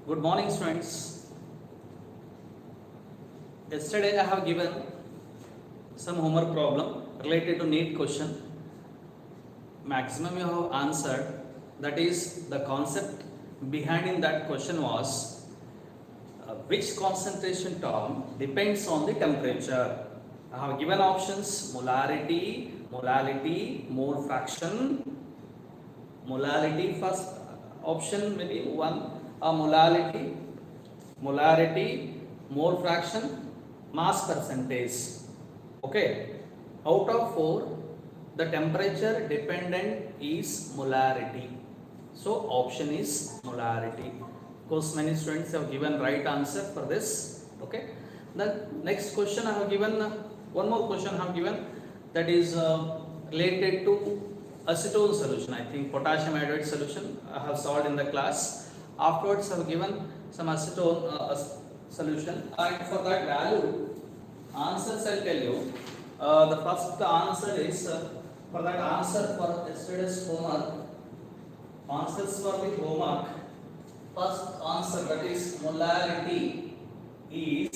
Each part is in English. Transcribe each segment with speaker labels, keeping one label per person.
Speaker 1: Good morning, students. Yesterday I have given some homework problem related to NEET question. Maximum you have answered. That is, the concept behind in that question was which concentration term depends on the temperature. I have given options: molarity, molality, mole fraction. Molality, first option maybe one, molarity, mole fraction, mass percentage. Okay, out of 4, the temperature dependent is molarity. So option is molarity. Of course, many students have given right answer for this. Okay, the next question I have given, one more question I have given, that is related to acetone solution. I think potassium iodide solution I have solved in the class. Afterwards I have given some acetone solution, and for that value answers I'll tell you. The first answer is for that answer for yesterday's homework. Answers for the homework. First answer, that is molarity, is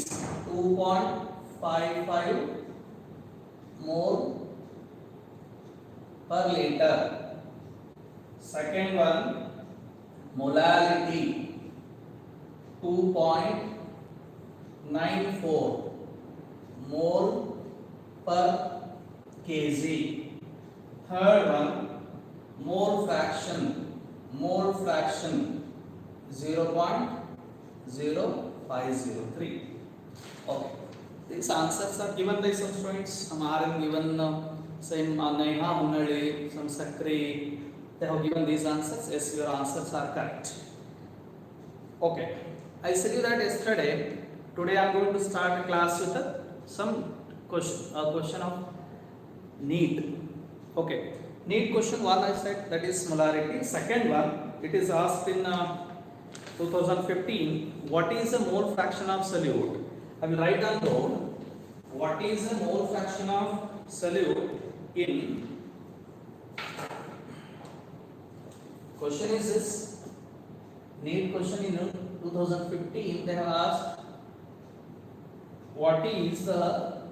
Speaker 1: 2.55 mole per liter. Second one, molality 2.94 mole per kg. Third one, mole fraction 0.0503. Okay, these answers are given by some students. Some are given same Neha Hunali, some Sakri. They have given these answers. Yes, your answers are correct. Okay, I said you that yesterday. Today I am going to start a class with some question of NEET. Okay, NEET question 1 I said, that is molarity. Second one, it is asked in 2015, what is the mole fraction of solute? I will write down below, what is the mole fraction of solute in, question is this, NEET question in 2015, they have asked, what is the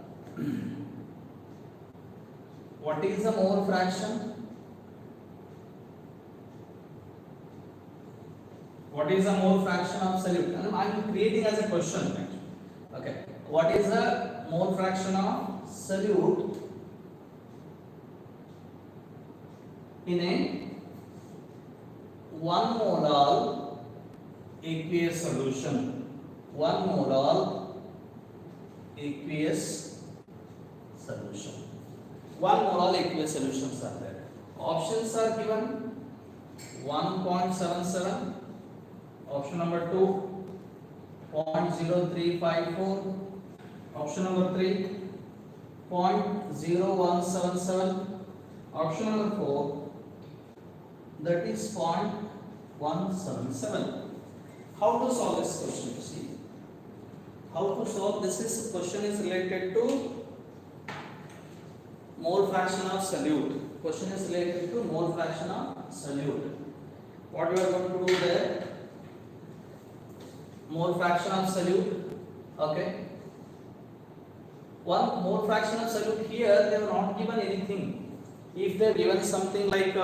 Speaker 1: mole fraction? What is the mole fraction of solute? And I am creating as a question. Okay. What is the mole fraction of solute in a 1 mole aqueous solution? 1 mole aqueous solution. 1 mole aqueous solutions are there. Options are given: 1.77, option number 2, 0.0354, option number 3, 0.0177, option number 4, that is 0.177. How to solve this question? You see, how to solve this question is related to mole fraction of solute. Question is related to mole fraction of solute. What we are going to do there? Mole fraction of solute. Okay. One mole fraction of solute, here they have not given anything. If they have given something like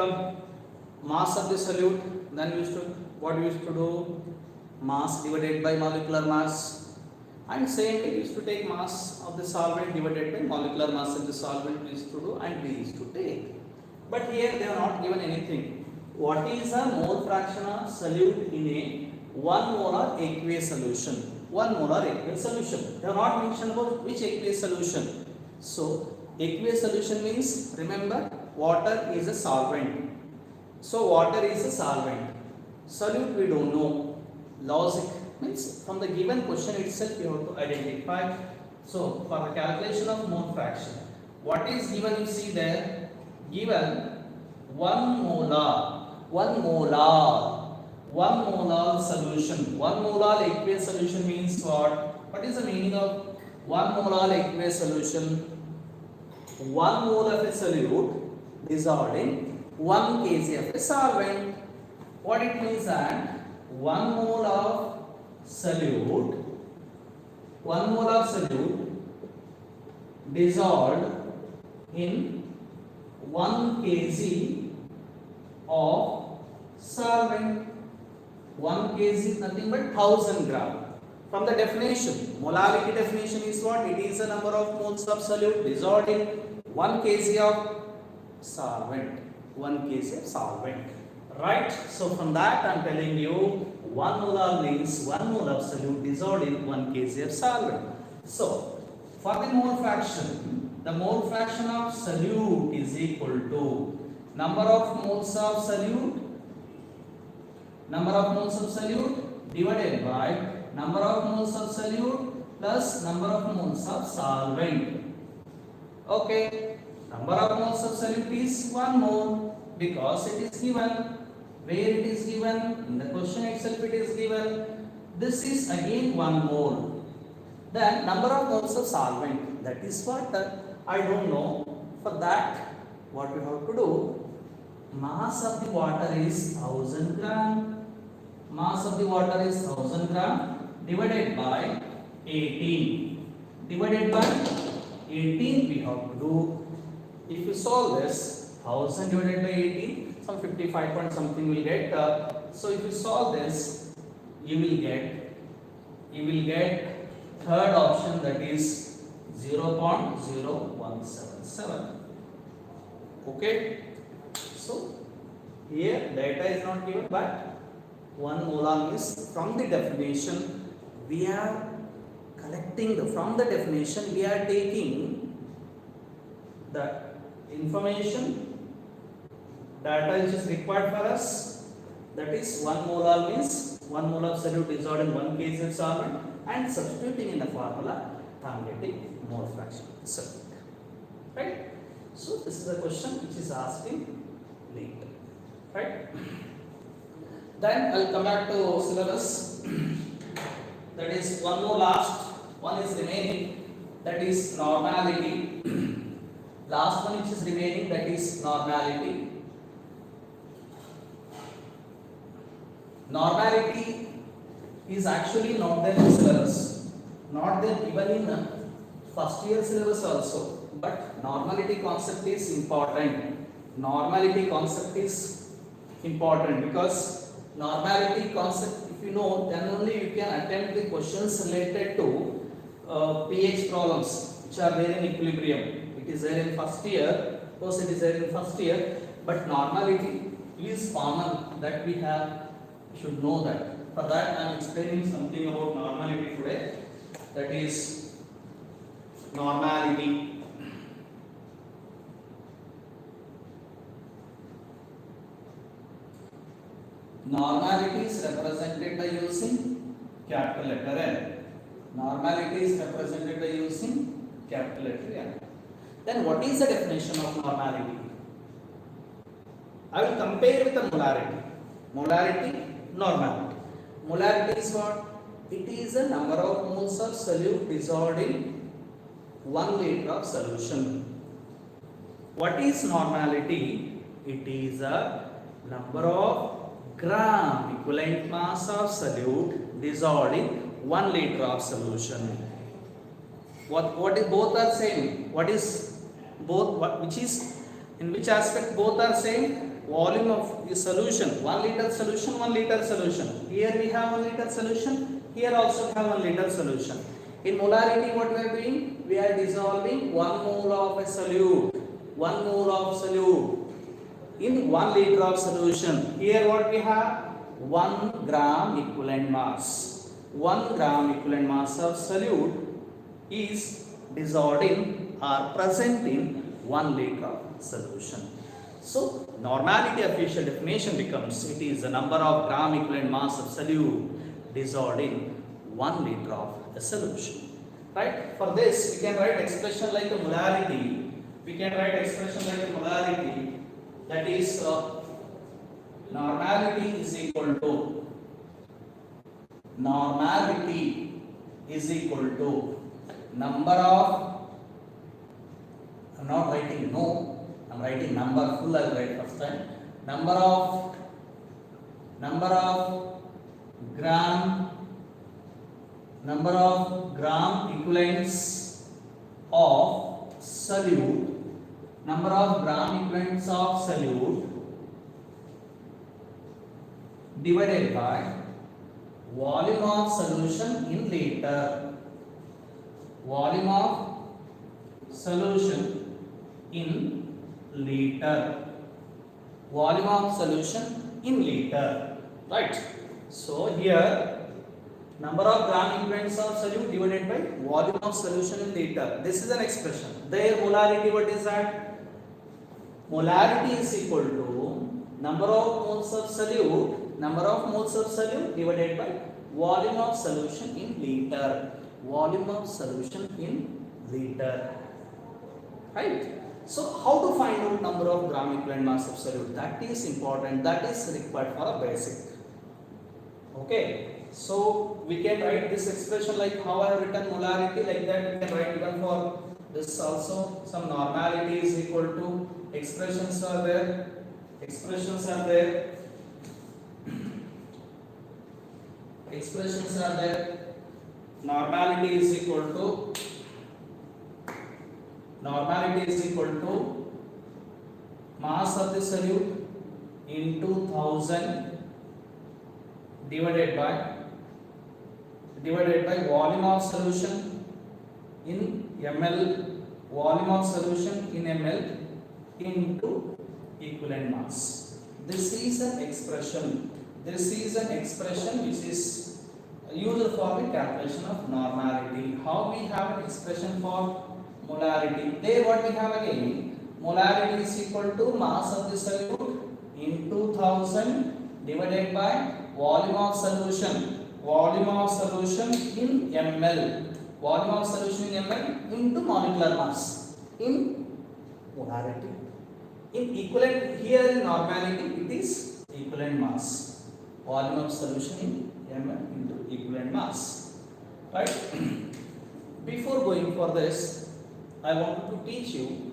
Speaker 1: mass of the solute, then what we used to do? Mass divided by molecular mass. And same we used to take mass of the solvent divided by molecular mass of the solvent we used to do, and we used to take. But here they have not given anything. What is the mole fraction of solute in a 1 molar aqueous solution? 1 molar aqueous solution. They have not mentioned about which aqueous solution. So aqueous solution means, remember, water is a solvent. So water is a solvent. Solute we don't know. Logic means from the given question itself you have to identify. So for the calculation of mole fraction, what is given? You see there, given 1 molar solution. 1 molar aqueous solution means what? What is the meaning of 1 molar aqueous solution? 1 mole of a solute dissolved in 1 kg of a solvent. What it means that 1 mole of solute, 1 mole of solute dissolved in 1 kg of solvent. 1 kg is nothing but 1000 gram. From the definition, molarity definition is what? It is the number of moles of solute dissolved in 1 kg of solvent. 1 kg of solvent. Right? So from that I am telling you 1 molar means 1 mole of solute dissolved in 1 kg of solvent. So for the mole fraction of solute is equal to number of moles of solute divided by number of moles of solute plus number of moles of solvent. Okay, number of moles of solute is 1 mole because it is given. Where it is given? In the question itself it is given. This is again 1 mole. Then number of moles of solvent, that is water. I don't know. For that, what we have to do? Mass of the water is 1000 gram. Mass of the water is 1000 gram divided by 18. Divided by 18 we have to do. If you solve this, 1000 divided by 18, some 55 point something will get. So if you solve this, you will get third option, that is 0.0177. Okay. So here data is not given, but 1 molar means from the definition we are collecting from the definition we are taking the information data which is required for us, that is 1 molar means 1 mole of solute dissolved in 1 kg of solvent, and substituting in the formula I am getting mole fraction of the solute. Right? So this is the question which is asking later. Right? Then I will come back to syllabus. That is one more last one is remaining, that is normality. Last one which is remaining, that is normality. Normality is actually not there in syllabus, not there even in first year syllabus also. But normality concept is important. Normality concept is important because normality concept, if you know, then only you can attempt the questions related to pH problems which are there in equilibrium. It is there in first year, of course it is there in first year, but normality is common, that we should know that. For that I am explaining something about normality today, that is normality. Normality is represented by using capital letter N. Normality is represented by using capital letter N. Then what is the definition of normality? I will compare with the molarity. Molarity, normality. Molarity is what? It is the number of moles of solute dissolved in 1 liter of solution. What is normality? It is a number of gram equivalent mass of solute dissolved in 1 liter of solution. What is both are same? What is both? Which is in which aspect both are same? Volume of the solution, 1 liter solution, 1 liter solution. Here we have 1 liter solution. Here also we have 1 liter solution. In molarity, what we are doing? We are dissolving 1 mole of a solute. 1 mole of solute in 1 liter of solution. Here what we have? 1 gram equivalent mass. 1 gram equivalent mass of solute is dissolved in or present in 1 liter of solution. So normality official definition becomes, it is the number of gram equivalent mass of solute dissolved in 1 liter of a solution. Right? For this we can write expression like a molarity. We can write expression like a molarity, that is normality is equal to number of, I am not writing no, I am writing number full. I will write first time. Number of gram number of gram equivalents of solute, number of gram equivalents of solute divided by volume of solution in liter, volume of solution in liter, volume of solution in liter, right? So here number of gram equivalents of solute divided by volume of solution in liter. This is an expression. Their molarity, what is that? Molarity is equal to number of moles of solute, number of moles of solute divided by volume of solution in liter, volume of solution in liter, right? So how to find out number of gram equivalent mass of solute? That is important, that is required for a basic. Okay. So we can write this expression like how I have written molarity, like that we can write even for this also. Some normality is equal to, expressions are there, expressions are there, expressions are there. Normality is equal to mass of the solute into 1000 divided by volume of solution in ml, volume of solution in ml into equivalent mass. This is an expression which is used for the calculation of normality. How we have an expression for molarity? There what we have again, molarity is equal to mass of the solute into 1000 divided by volume of solution in ml, volume of solution in ml into molecular mass in molarity. In equivalent, here in normality it is equivalent mass, volume of solution in ml into equivalent mass, right? Before going for this, I want to teach you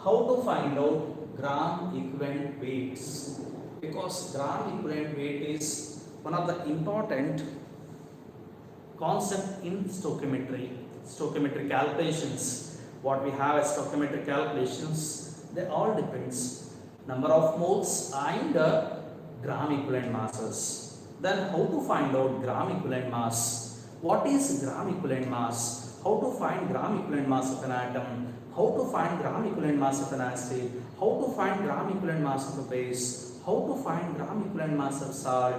Speaker 1: how to find out gram equivalent weights, because gram equivalent weight is one of the important concept in stoichiometry calculations. What we have as stoichiometric calculations, they all depends number of moles and gram equivalent masses. Then how to find out gram equivalent mass? What is gram equivalent mass? How to find gram equivalent mass of an atom? How to find gram equivalent mass of an acid? How to find gram equivalent mass of a base? How to find gram equivalent mass of salt?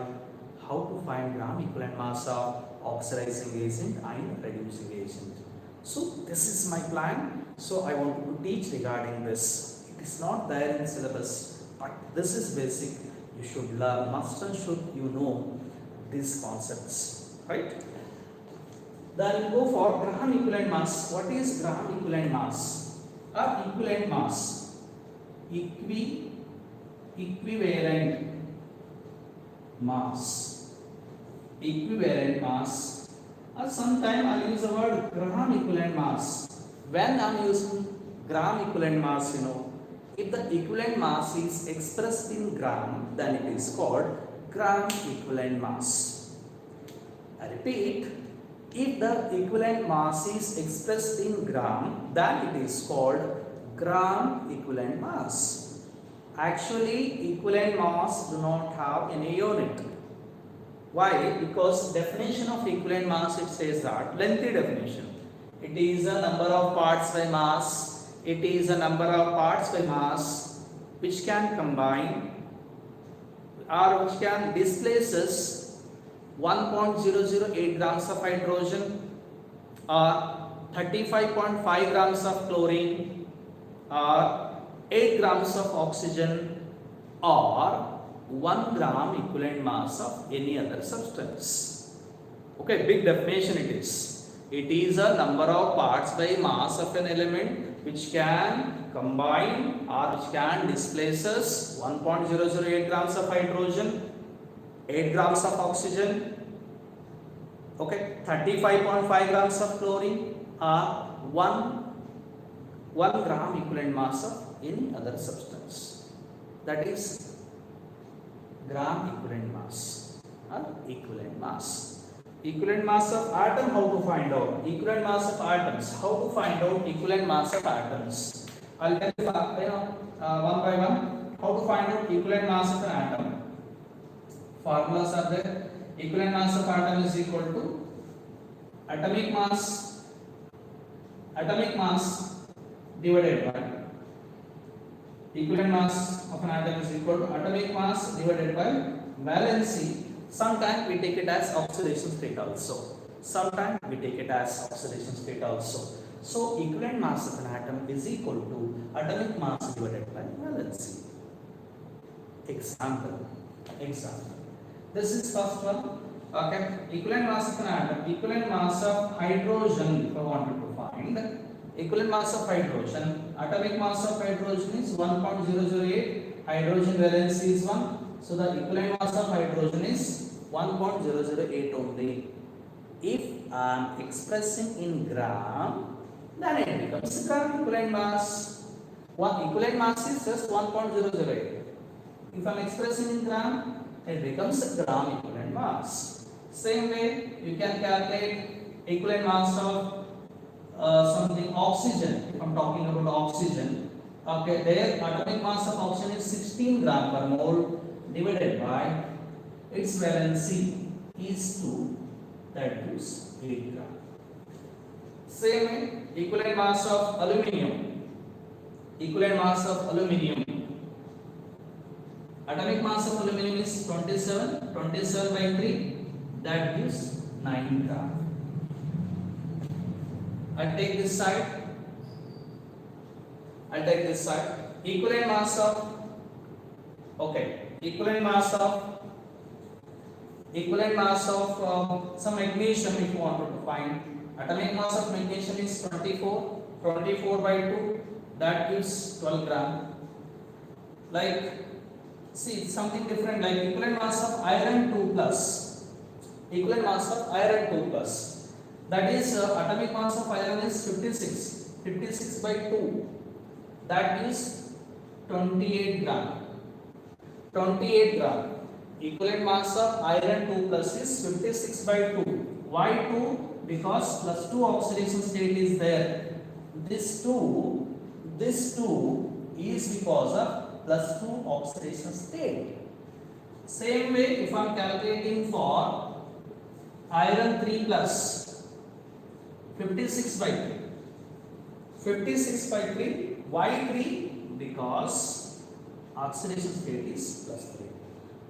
Speaker 1: How to find gram equivalent mass of oxidizing agent and reducing agent. So this is my plan. So I want to teach regarding this. It is not there in syllabus, but this is basic. You should learn, must and should you know these concepts, right? Then go for gram equivalent mass. What is gram equivalent mass? Equivalent mass. Equivalent mass. Equivalent mass, or sometimes I'll use the word gram equivalent mass. When I'm using gram equivalent mass, if the equivalent mass is expressed in gram, then it is called gram equivalent mass. I repeat, if the equivalent mass is expressed in gram, then it is called gram equivalent mass. Actually, equivalent mass do not have any unit. Why? Because definition of equivalent mass, it says that, lengthy definition, it is a number of parts by mass, it is a number of parts by mass which can combine or which can displaces 1.008 grams of hydrogen or 35.5 grams of chlorine or 8 grams of oxygen or 1 gram equivalent mass of any other substance. Okay, big definition it is. It is a number of parts by mass of an element which can combine or which can displaces 1.008 grams of hydrogen, 8 grams of oxygen, okay, 35.5 grams of chlorine or 1 gram equivalent mass of any other substance. That is gram equivalent mass or equivalent mass. Equivalent mass of atom, how to find out? Equivalent mass of atoms, how to find out equivalent mass of atoms? I'll tell you, one by one, how to find out equivalent mass of an atom. Formulas are there. Equivalent mass of atom is equal to atomic mass divided by, equivalent mass of an atom is equal to atomic mass divided by valency. Sometimes we take it as oxidation state also. Sometimes we take it as oxidation state also. So equivalent mass of an atom is equal to atomic mass divided by valency. Example. This is first one. Okay. Equivalent mass of an atom. Equivalent mass of hydrogen. If I wanted to find equivalent mass of hydrogen, atomic mass of hydrogen is 1.008. Hydrogen valency is 1. So the equivalent mass of hydrogen is 1.008 only. If I am expressing in gram, then it becomes gram equivalent mass. One equivalent mass is just 1.008. If I am expressing in gram, it becomes a gram equivalent mass. Same way, you can calculate equivalent mass of something oxygen. If I am talking about oxygen, okay, their atomic mass of oxygen is 16 gram per mole divided by its valency is 2, that gives 8 gram. Same way, equivalent mass of aluminium. Equivalent mass of aluminium. Atomic mass of aluminium is 27 by 3, that gives 9 gram. I'll take this side. Equivalent mass of, okay, equivalent mass of some magnesium, if you wanted to find. Atomic mass of magnesium is 24 by 2, that gives 12 gram. Like, see, something different, like equivalent mass of iron 2 plus. Equivalent mass of iron 2 plus. That is, atomic mass of iron is 56 by 2. That is 28 gram. 28 gram. Equivalent mass of iron 2 plus is 56 by 2. Why 2? Because plus 2 oxidation state is there. This 2 is because of plus 2 oxidation state. Same way, if I am calculating for iron 3 plus, 56 by 3. 56 by 3. Why 3? Because oxidation state is plus 3.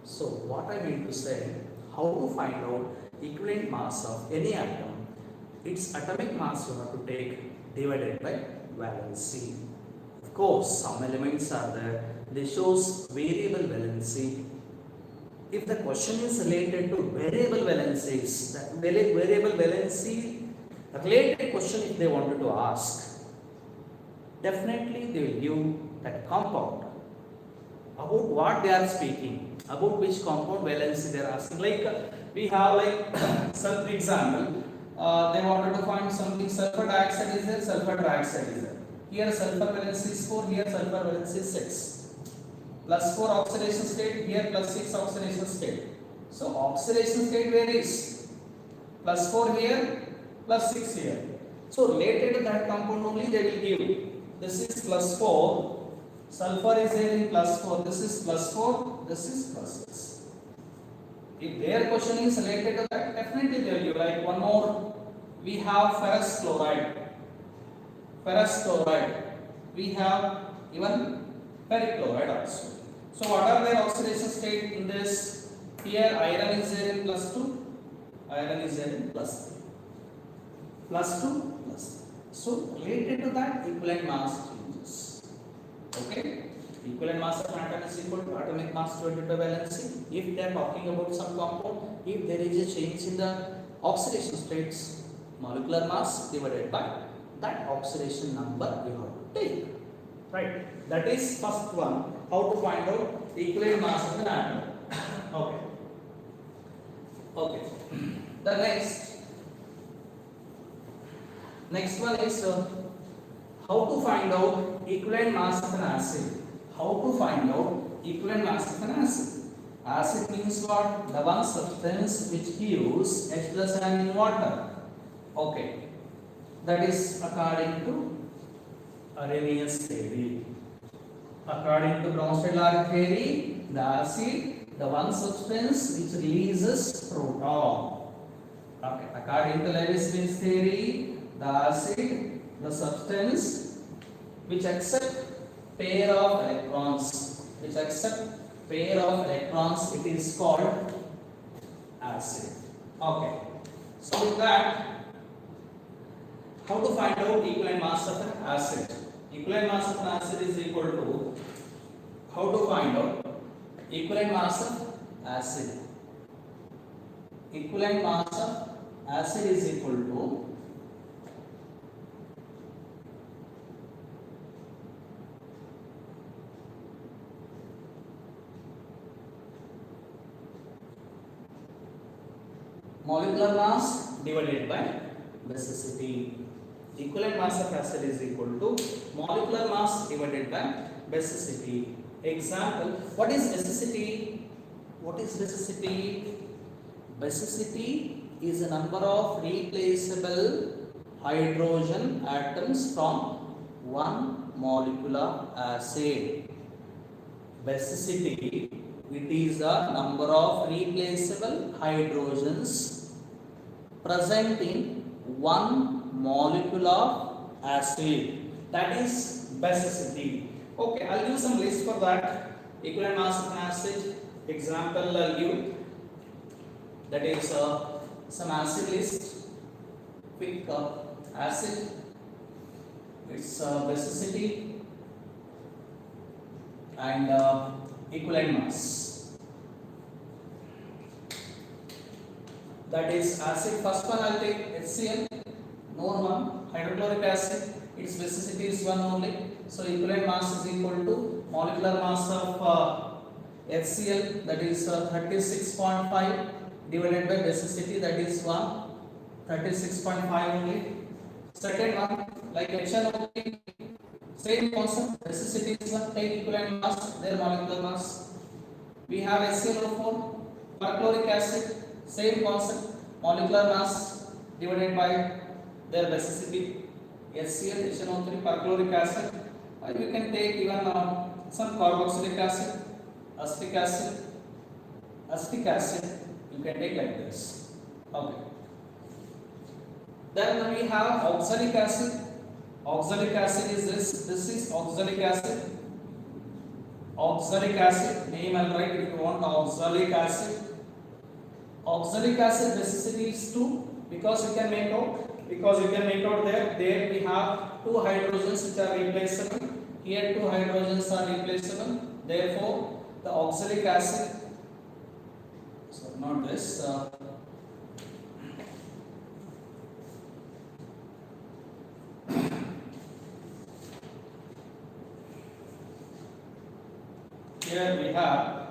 Speaker 1: So what I mean to say, how to find out equivalent mass of any atom? Its atomic mass you have to take divided by valency. Of course, some elements are there. They shows variable valency. If the question is related to variable valencies, that variable valency related question if they wanted to ask, definitely they will give that compound. About what they are speaking, about which compound valency they are asking. Like we have like some example, they wanted to find something, sulfur dioxide is there, sulfur trioxide is there. Here sulfur valency is 4, here sulfur valency is 6. Plus 4 oxidation state, here plus 6 oxidation state. So oxidation state varies. Plus 4 here, plus 6 here. So related to that compound only they will give. This is plus 4. Sulfur is there in plus 4. This is plus 4. This is plus 6. If their question is related to that, definitely they will give. Like one more, we have ferrous chloride. We have even ferric chloride also. So what are their oxidation state in this? Here iron is there in plus 2. Iron is there in plus 3. Plus 2, plus 3. So related to that, equivalent mass changes. Okay? Equivalent mass of an atom is equal to atomic mass divided by valency. If they are talking about some compound, if there is a change in the oxidation states, molecular mass divided by that oxidation number we have to take. Right? That is first one. How to find out the equivalent mass of an atom. Okay. The next one is how to find out equivalent mass of an acid. How to find out equivalent mass of an acid? Acid means what? The one substance which gives H plus ion in water. Okay, that is according to Arrhenius theory. According to Bronsted-Lars theory, the acid, the one substance which releases proton. Okay, according to Lewis-Wintz theory, the acid, the substance which accept pair of electrons, it is called acid. Okay, so with that, how to find out equivalent mass of an acid? Equivalent mass of an acid is equal to, how to find out equivalent mass of acid? Equivalent mass of acid is equal to molecular mass divided by basicity. Equivalent mass of acid is equal to molecular mass divided by basicity. Example, what is basicity? What is basicity? Basicity is a number of replaceable hydrogen atoms from one molecular acid. Basicity, it is a number of replaceable hydrogens present in one molecule of acid. That is basicity. Okay, I'll give some list for that. Equivalent mass of an acid. Example I'll give. That is some acid list. Quick acid. Its basicity and equivalent mass. That is acid. First one I'll take HCl. Known one, hydrochloric acid, its basicity is 1 only. So equivalent mass is equal to molecular mass of HCl, that is 36.5 divided by basicity, that is 1, 36.5 only. Second one, like HNO3, same concept, basicity is 1, take equivalent mass, their molecular mass. We have HClO4, perchloric acid, same concept, molecular mass divided by their basicity. HCl, HNO3, perchloric acid. You can take even some carboxylic acid, acetic acid, you can take like this. Okay. Then we have oxalic acid. Oxalic acid is this. This is oxalic acid. Oxalic acid, name I'll write if you want. Oxalic acid. Oxalic acid basicity is 2 because you can make out. There we have 2 hydrogens which are replaceable. Here 2 hydrogens are replaceable. Therefore, the oxalic acid. So not this. Here we have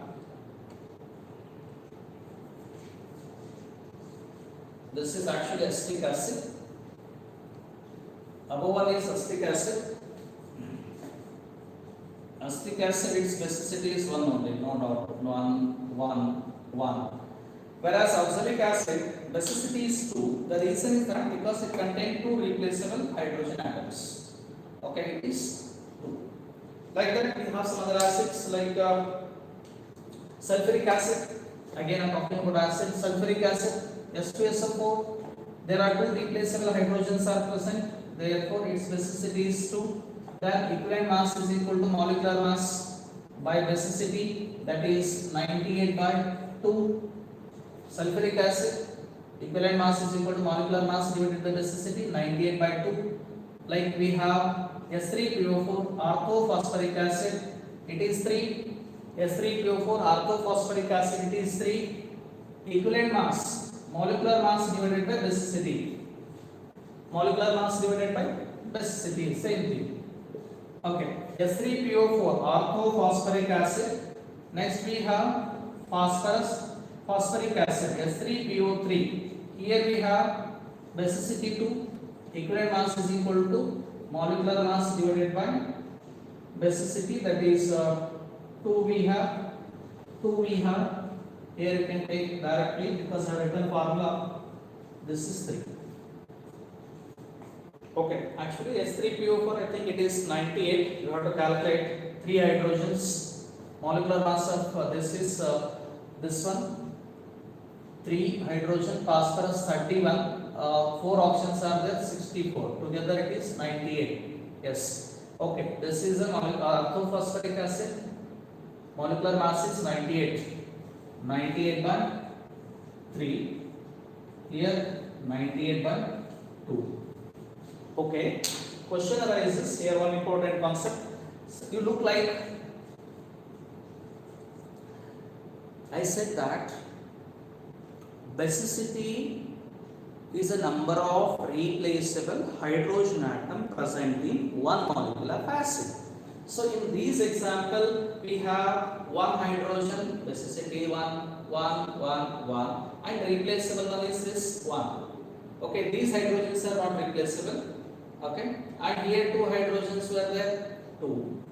Speaker 1: this is actually acetic acid. Above one is acetic acid. Acetic acid, its basicity is 1 only, no doubt. 1. Whereas oxalic acid, basicity is 2. The reason is that because it contains 2 replaceable hydrogen atoms. Okay, it is 2. Like that, we have some other acids like sulfuric acid. Again, I am talking about acid. Sulfuric acid, S2SO4. There are 2 replaceable hydrogens are present. Therefore, its basicity is 2. Then equivalent mass is equal to molecular mass by basicity, that is 98 by 2. Sulfuric acid, equivalent mass is equal to molecular mass divided by basicity, 98 by 2. Like we have S3PO4 orthophosphoric acid, it is 3. S3PO4 orthophosphoric acid, it is 3. Equivalent mass, molecular mass divided by basicity. Molecular mass divided by basicity, same thing. Okay, S3PO4 orthophosphoric acid. Next we have phosphoric acid, S3PO3. Here we have basicity 2. Equivalent mass is equal to molecular mass divided by basicity, that is 2 we have. Here you can take directly because I have written formula. This is 3. Okay, actually S3PO4, I think it is 98. You have to calculate 3 hydrogens. Molecular mass of this is this one, 3 hydrogen, phosphorus 31. 4 options are there, 64. Together it is 98. Yes. Okay, this is a orthophosphoric acid. Molecular mass is 98. 98 by 3. Here 98 by 2. Okay, question arises here. One important concept. You look like I said that basicity is a number of replaceable hydrogen atom present in one molecule of acid. So in this example, we have one hydrogen, basicity 1, 1, 1, 1, and replaceable one is this 1. Okay, these hydrogens are not replaceable. Okay, and here 2 hydrogens were there, 2.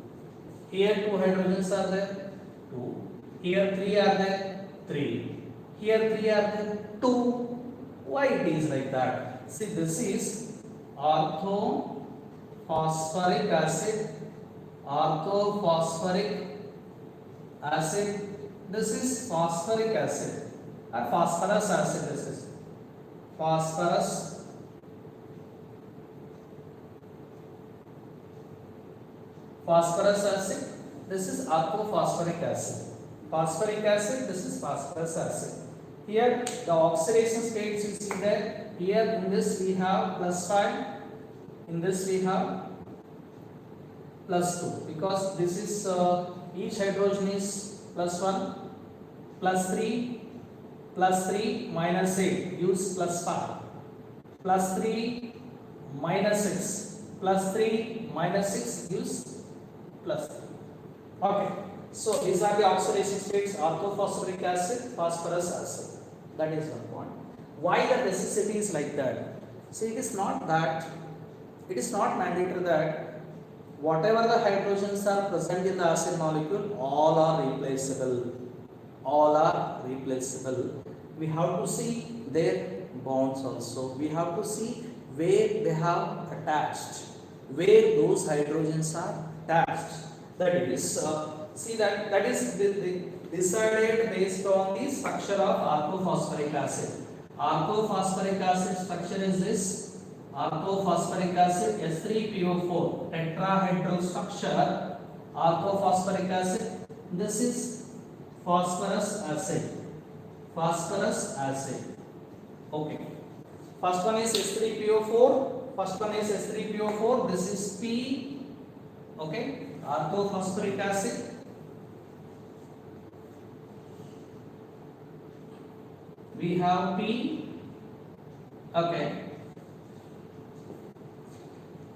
Speaker 1: Here 2 hydrogens are there, 2. Here 3 are there, 3. Here 3 are there, 2. Why it is like that? See, this is orthophosphoric acid. Orthophosphoric acid. This is phosphoric acid or phosphorus acid. This is phosphorus acid. This is orthophosphoric acid. Phosphoric acid. This is phosphorus acid. Here the oxidation states you see that here in this we have +5. In this we have +2 because this is each hydrogen is +1, +3, +3 minus 8 gives +5, +3 minus 6, +3 minus 6 gives +3. Okay, so these are the oxidation states: orthophosphoric acid, phosphorus acid. That is one point. Why the necessity is like that? See, it is not mandatory that whatever the hydrogens are present in the acid molecule, all are replaceable. All are replaceable. We have to see their bonds also. We have to see where they have attached, where those hydrogens are attached. That is, see that is decided based on the structure of orthophosphoric acid. Orthophosphoric acid structure is this. Orthophosphoric acid S3PO4 tetrahedral structure. Orthophosphoric acid. This is phosphorus acid. Phosphorus acid. Okay. First one is S3PO4. First one is S3PO4. This is P. Okay. Orthophosphoric acid. We have P. Okay.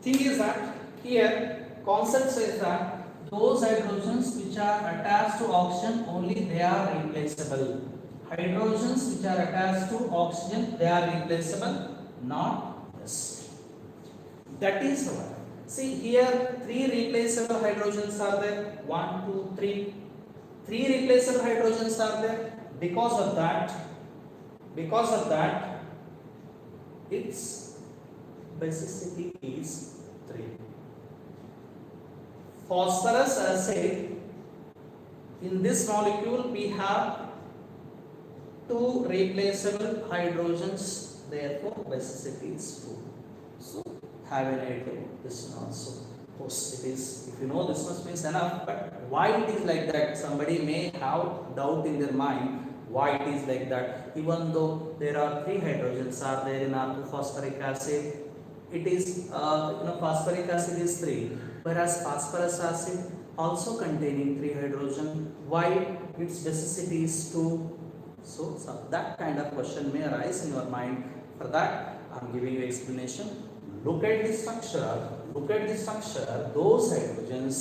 Speaker 1: Thing is that here concept says that those hydrogens which are attached to oxygen only they are replaceable. Hydrogens which are attached to oxygen they are replaceable, not this. That is why. See here 3 replaceable hydrogens are there. 1, 2, 3. 3 replaceable hydrogens are there. Because of that, its basicity is 3. Phosphorus acid, in this molecule we have 2 replaceable hydrogens, therefore basicity is 2. So have an idea about this one also. Of course it is, if you know this much means enough, but why it is like that, somebody may have doubt in their mind why it is like that. Even though there are 3 hydrogens are there in orthophosphoric acid, it is phosphoric acid is 3, whereas phosphorus acid also containing 3 hydrogen. Why its basicity is 2? So that kind of question may arise in your mind. For that I am giving you explanation. Look at the structure. Those hydrogens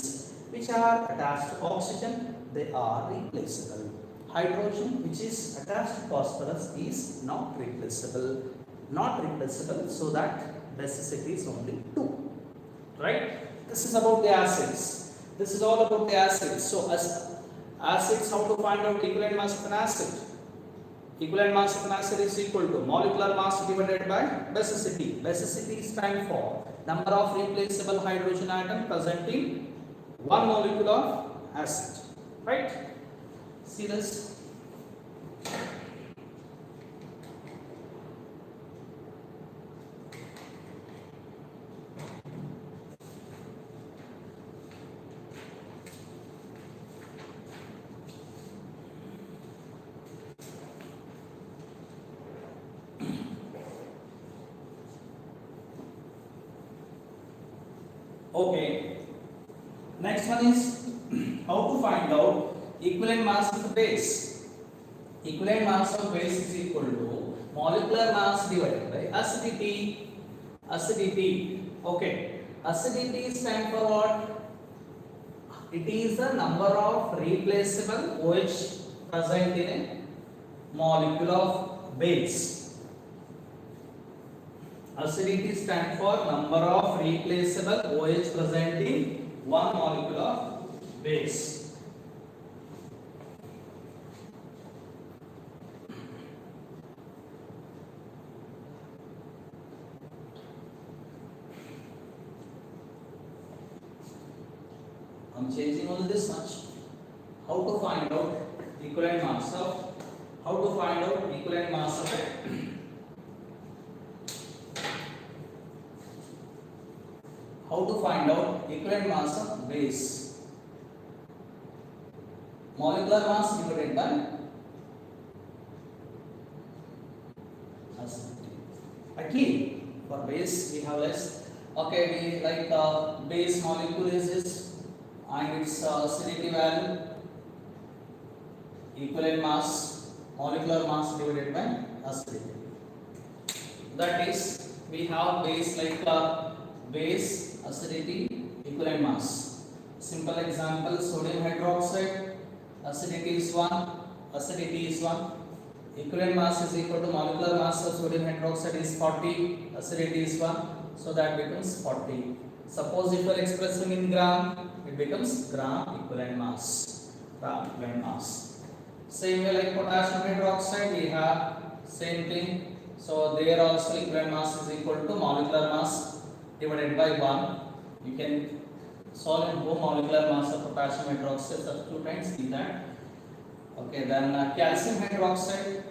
Speaker 1: which are attached to oxygen, they are replaceable. Hydrogen which is attached to phosphorus is not replaceable, so that basicity is only 2. Right? This is about the acids. This is all about the acids. So as acids, how to find out equivalent mass of an acid? Equivalent mass of an acid is equal to molecular mass divided by basicity. Basicity stands for number of replaceable hydrogen atom present in one molecule of acid. Right? See this. Okay. Next one is how to find out equivalent mass of base. Equivalent mass of base is equal to molecular mass divided by acidity. Acidity. Okay. Acidity stands for what? It is the number of replaceable OH present in a molecule of base. Acidity stands for number of replaceable OH present in one molecule of base. I'm changing only this much. How to find out equivalent mass of? How to find out equivalent mass of How to find out equivalent mass of base? Molecular mass divided by acidity. Actually, for base we have less. Okay, we like base molecule is this, and its acidity value equivalent mass, molecular mass divided by acidity. That is, we have base like base, acidity, equivalent mass. Simple example, sodium hydroxide, acidity is 1, acidity is 1. Equivalent mass is equal to molecular mass of sodium hydroxide is 40, acidity is 1, so that becomes 40. Suppose if you are expressing in gram, it becomes gram equivalent mass. Gram equivalent mass. Same way like potassium hydroxide, we have same thing. So there also equivalent mass is equal to molecular mass divided by 1. You can solve in home molecular mass of potassium hydroxide, substitute and see that. Okay, then calcium hydroxide.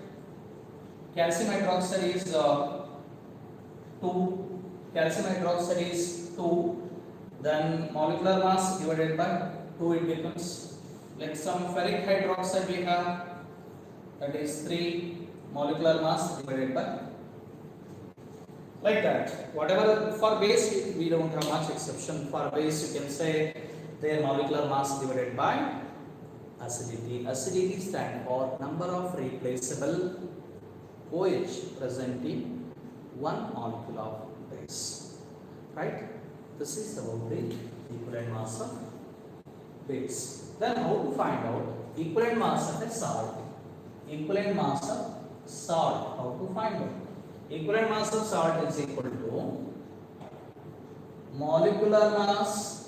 Speaker 1: Calcium hydroxide is 2. Calcium hydroxide is 2. Then molecular mass divided by 2, it becomes like some ferric hydroxide we have, that is 3. Molecular mass divided by, like that. Whatever for base we don't have much exception. For base you can say their molecular mass divided by acidity. Acidity stands for number of replaceable OH present in one molecule of base. Right? This is about the equivalent mass of base. Then how to find out equivalent mass of a salt? Equivalent mass of salt. How to find out? Equivalent mass of salt is equal to molecular mass.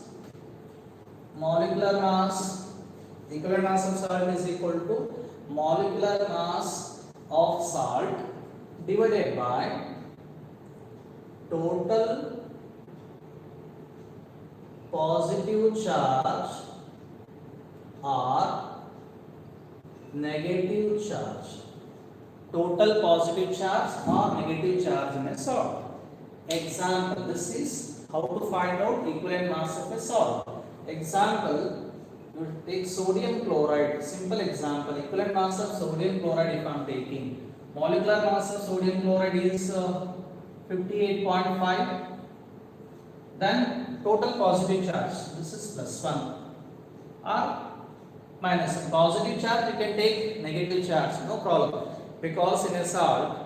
Speaker 1: Equivalent mass of salt is equal to molecular mass of salt divided by total positive charge or negative charge. Total positive charge or negative charge in a salt. Example, this is how to find out equivalent mass of a salt. Example, you take sodium chloride. Simple example, equivalent mass of sodium chloride if I am taking. Molecular mass of sodium chloride is 58.5. Then total positive charge, this is +1 or minus. Positive charge you can take, negative charge, no problem. Because in a salt,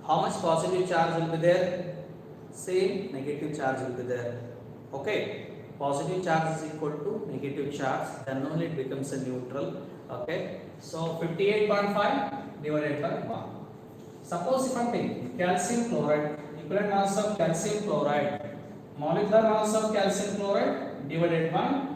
Speaker 1: how much positive charge will be there? Same negative charge will be there. Okay, positive charge is equal to negative charge, then only it becomes a neutral. Okay, so 58.5 divided by 1. Suppose if I am taking calcium chloride, equivalent mass of calcium chloride, molecular mass of calcium chloride divided by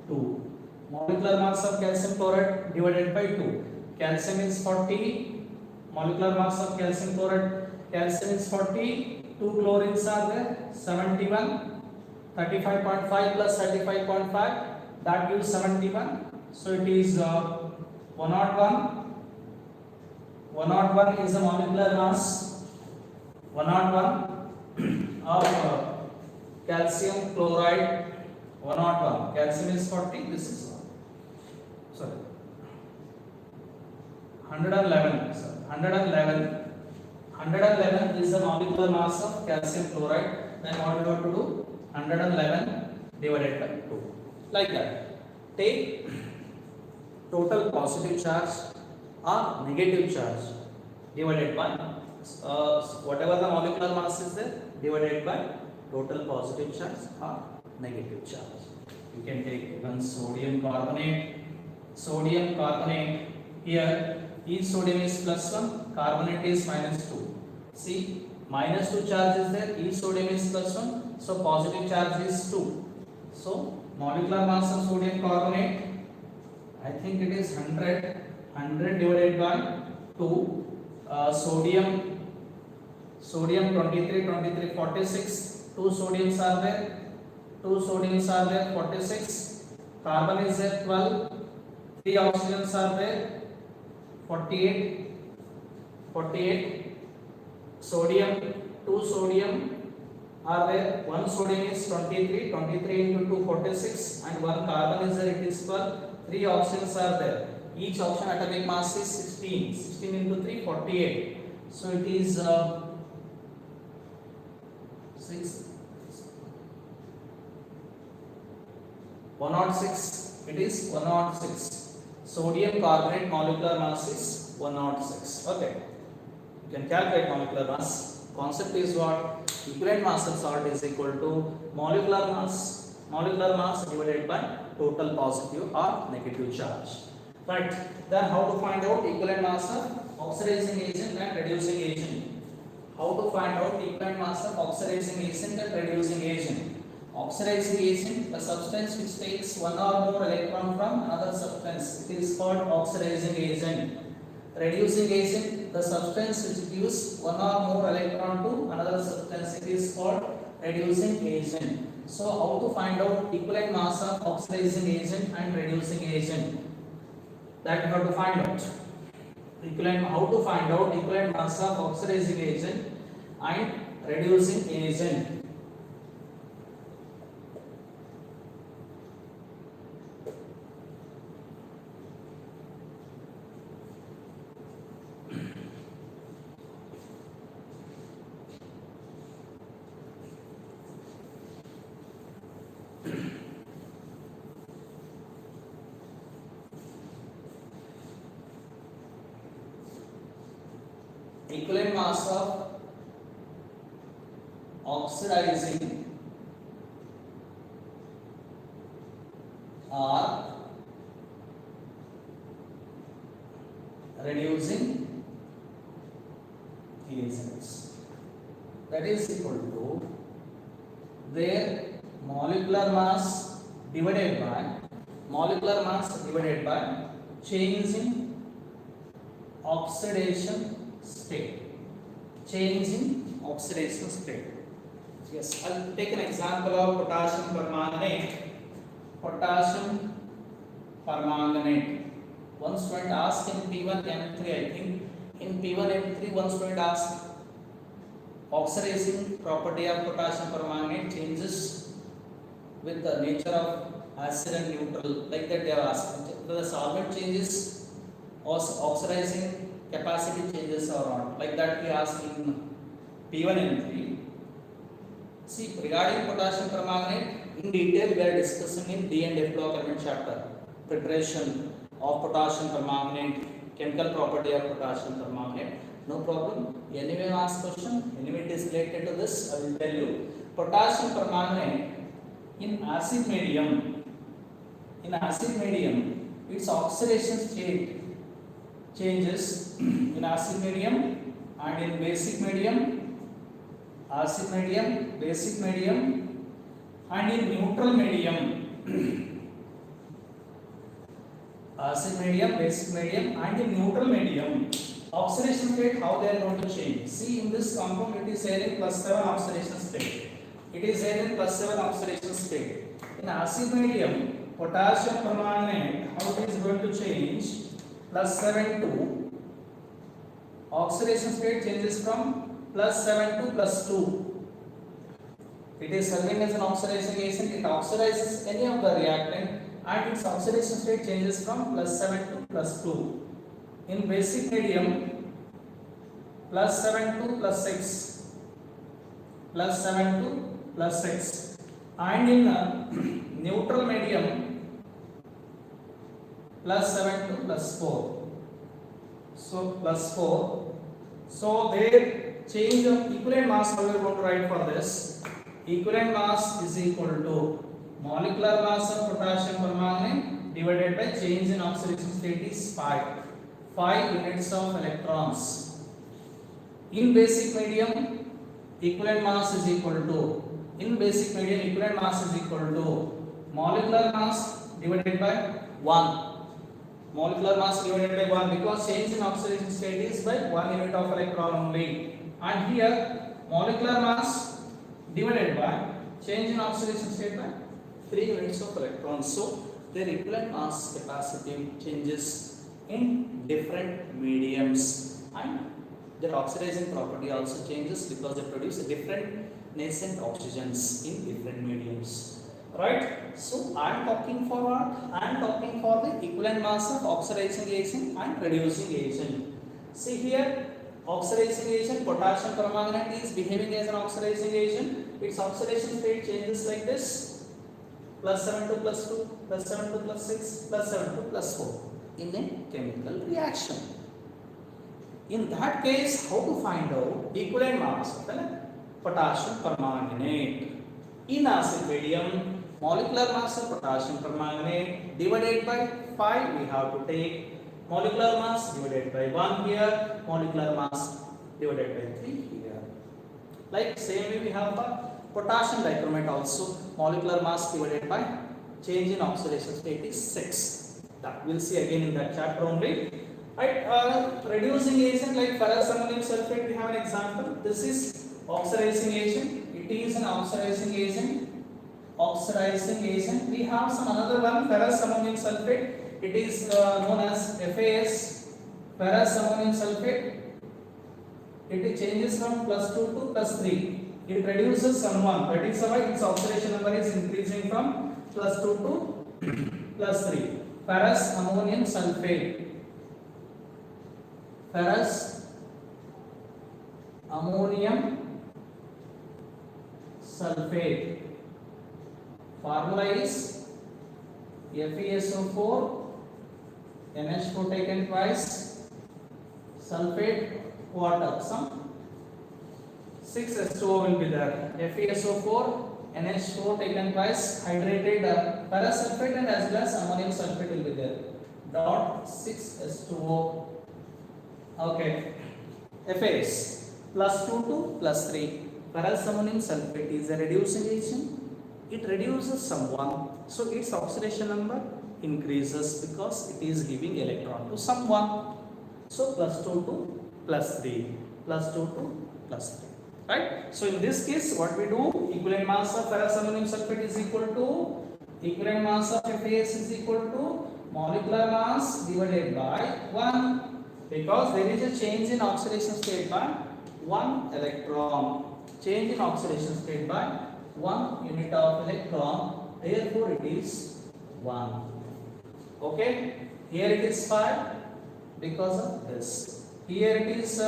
Speaker 1: 2. Molecular mass of calcium chloride divided by 2. Calcium is 40, Molecular mass of calcium chloride. Calcium is 40. 2 chlorines are there. 71. 35.5 plus 35.5. That gives 71. So it is 101. 101 is the molecular mass. 101 of calcium chloride. 101. Calcium is 40. This is sorry. 111. Sorry. 111 is the molecular mass of calcium chloride. Then what we have to do? 111 divided by 2. Like that. Take total positive charge or negative charge divided by whatever the molecular mass is there divided by total positive charge or negative charge. You can take even sodium carbonate. Sodium carbonate here. Each sodium is plus 1, carbonate is minus 2. See, minus 2 charge is there, each sodium is plus 1, so positive charge is 2. So, molecular mass of sodium carbonate, I think it is 100 divided by 2. Sodium 23, 46. 2 sodiums are there, 46. Carbon is there, 12. 3 oxygens are there, 48. Sodium, 2 sodium are there. 1 sodium is 23 into 2, 46, and 1 carbon is there, it is 12. 3 oxygens are there. Each oxygen atomic mass is 16. 16 into 3, 48. So it is 106. It is 106. Sodium carbonate molecular mass is 106. Okay. You can calculate molecular mass. Concept is what? Equivalent mass of salt is equal to molecular mass divided by total positive or negative charge. Right. Then how to find out equivalent mass of oxidizing agent and reducing agent? How to find out equivalent mass of oxidizing agent and reducing agent? Oxidizing agent, a substance which takes one or more electron from another substance, it is called oxidizing agent. Reducing agent, the substance which gives one or more electron to another substance, it is called reducing agent. So how to find out equivalent mass of oxidizing agent and reducing agent? That you have to find out. How to find out equivalent mass of oxidizing agent and reducing agent? Equivalent mass of oxidizing or reducing agents, that is equal to their molecular mass divided by change in oxidation state. Yes, I'll take an example of potassium permanganate. One student asked in P1 M3, I think. In P1 M3, one student asked oxidizing property of potassium permanganate changes with the nature of acid and neutral. Like that they are asking. The solvent changes or oxidizing capacity changes or not. Like that we asked in P1 and 3. See, regarding potassium permanganate, in detail we are discussing in D and F block element chapter. Preparation of potassium permanganate, chemical property of potassium permanganate. No problem. Anyway, ask question. Anyway, it is related to this. I will tell you. Potassium permanganate in acid medium. Its oxidation state changes in acid medium and in basic medium. Basic medium, and in neutral medium. Acid medium, basic medium, and in neutral medium. Oxidation state, how they are going to change? See, in this compound it is there in +7 oxidation state. It is there in +7 oxidation state. In acid medium, potassium permanganate, how it is going to change? +7 to oxidation state changes from +7 to +2. It is serving as an oxidizing agent. It oxidizes any of the reactant, and its oxidation state changes from +7 to +2. In basic medium, +7 to +6, +7 to +6, and in neutral medium, +7 to +4. So +4. So their change of equivalent mass, how we are going to write for this? Equivalent mass is equal to molecular mass of potassium permanganate divided by change in oxidation state is 5 units of electrons. In basic medium, equivalent mass is equal to molecular mass divided by 1. Molecular mass divided by 1, because change in oxidation state is by 1 unit of electron only. And here molecular mass divided by change in oxidation state by 3 units of electrons. So their equivalent mass capacity changes in different mediums, and their oxidizing property also changes because they produce different nascent oxygens in different mediums. Right? So I am talking for the equivalent mass of oxidizing agent and reducing agent. See here, oxidizing agent potassium permanganate is behaving as an oxidizing agent. Its oxidation state changes like this: +7 to +2, +7 to +6, +7 to +4 in a chemical reaction. In that case, how to find out equivalent mass of potassium permanganate? In acid medium, molecular mass of potassium permanganate divided by 5 we have to take. Molecular mass divided by 1 here, molecular mass divided by 3 here. Like same way we have for potassium dichromate also, molecular mass divided by change in oxidation state is 6. That we'll see again in that chapter only. Right, reducing agent like ferrous ammonium sulfate, we have an example. This is oxidizing agent. It is an oxidizing agent. We have some another one, ferrous ammonium sulfate. It is known as FAS, ferrous ammonium sulfate. It changes from +2 to +3. It reduces some 1. That is why its oxidation number is increasing from +2 to +3. Ferrous ammonium sulfate. Ferrous ammonium sulfate. Formula is FeSO4, NH4 taken twice, sulfate water, some 6H2O will be there. FeSO4, NH4 taken twice, hydrated ferrous sulfate and as well as ammonium sulfate will be there. Dot 6H2O. Okay. FAS +2 to +3. Ferrous ammonium sulfate is a reducing agent. It reduces someone, so its oxidation number increases because it is giving electron to someone. So +2 to +3, +2 to +3. Right? So in this case, what we do? Equivalent mass of ferrous ammonium sulfate is equal to equivalent mass of FAS is equal to molecular mass divided by 1, because there is a change in oxidation state by 1 electron. Change in oxidation state by 1 unit of electron, therefore it is 1. Okay, here it is 5 because of this. Here it is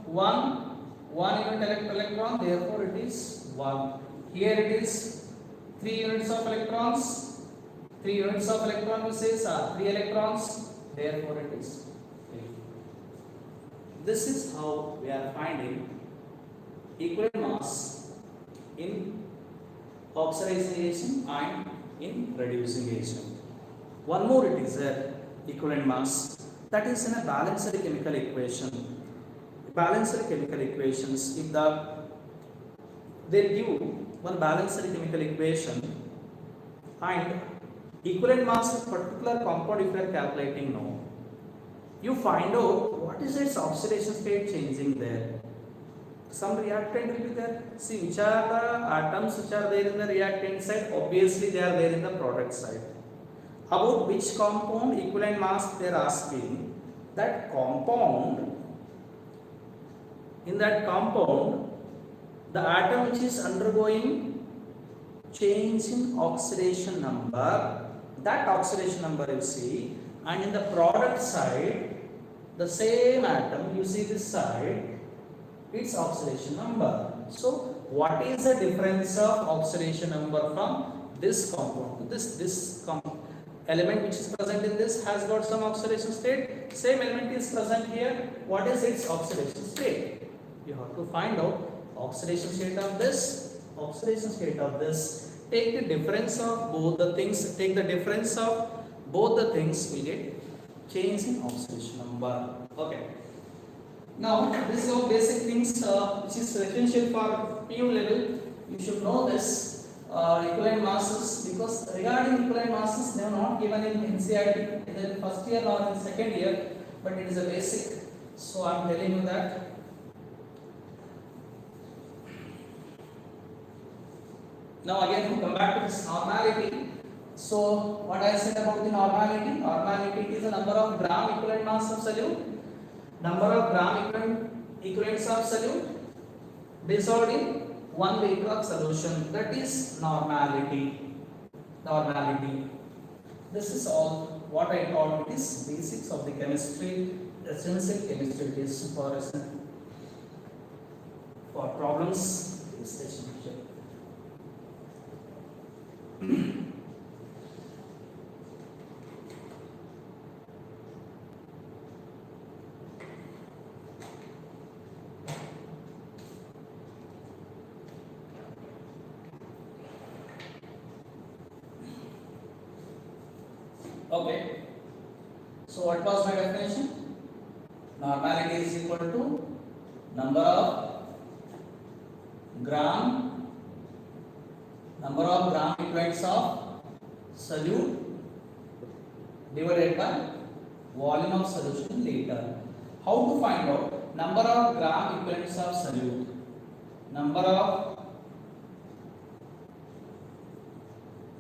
Speaker 1: 1 unit electron, therefore it is 1. Here it is 3 units of electrons. 3 units of electron says 3 electrons, therefore it is 3. This is how we are finding equivalent mass in oxidizing agent and in reducing agent. One more it is a equivalent mass, that is in a balanced chemical equation. Balanced chemical equations, if they give one balanced chemical equation and equivalent mass of particular compound if you are calculating now. you find out what is its oxidation state changing there. Some reactant will be there. See, which are the atoms which are there in the reactant side? Obviously they are there in the product side. About which compound equivalent mass they are asking. That compound, in that compound, the atom which is undergoing change in oxidation number, that oxidation number you see, and in the product side, the same atom, you see this side, its oxidation number. So what is the difference of oxidation number from this compound to this compound? Element which is present in this has got some oxidation state, same element is present here. What is its oxidation state? You have to find out oxidation state of this, oxidation state of this. Take the difference of both the things, take the difference of both the things, we get change in oxidation number. Okay. Now this is all basic things which is essential for PU level. You should know this. Equivalent masses, because regarding equivalent masses they are not given in NCERT either in first year or in second year, but it is a basic, so I am telling you that. Now again to come back to this normality. So what I said about the normality, normality is the number of gram equivalent mass of solute, number of gram equivalents of solute dissolved in 1 liter of solution, that is normality. Normality. This is all what I call it is basics of the chemistry, essential chemistry is for problems. Okay, so what was my definition? Normality is equal to number of gram equivalents of solute divided by volume of solution in liter. How to find out number of gram equivalents of solute? Number of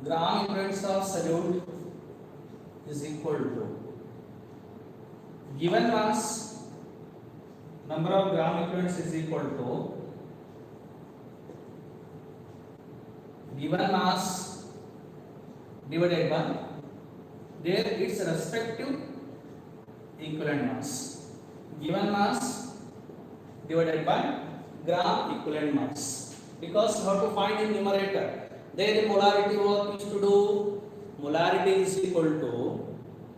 Speaker 1: gram equivalents of solute is equal to given mass, number of gram equivalents is equal to given mass divided by their its respective equivalent mass. Given mass divided by gram equivalent mass. Because how to find in numerator? There in molarity what used to do? Molarity is equal to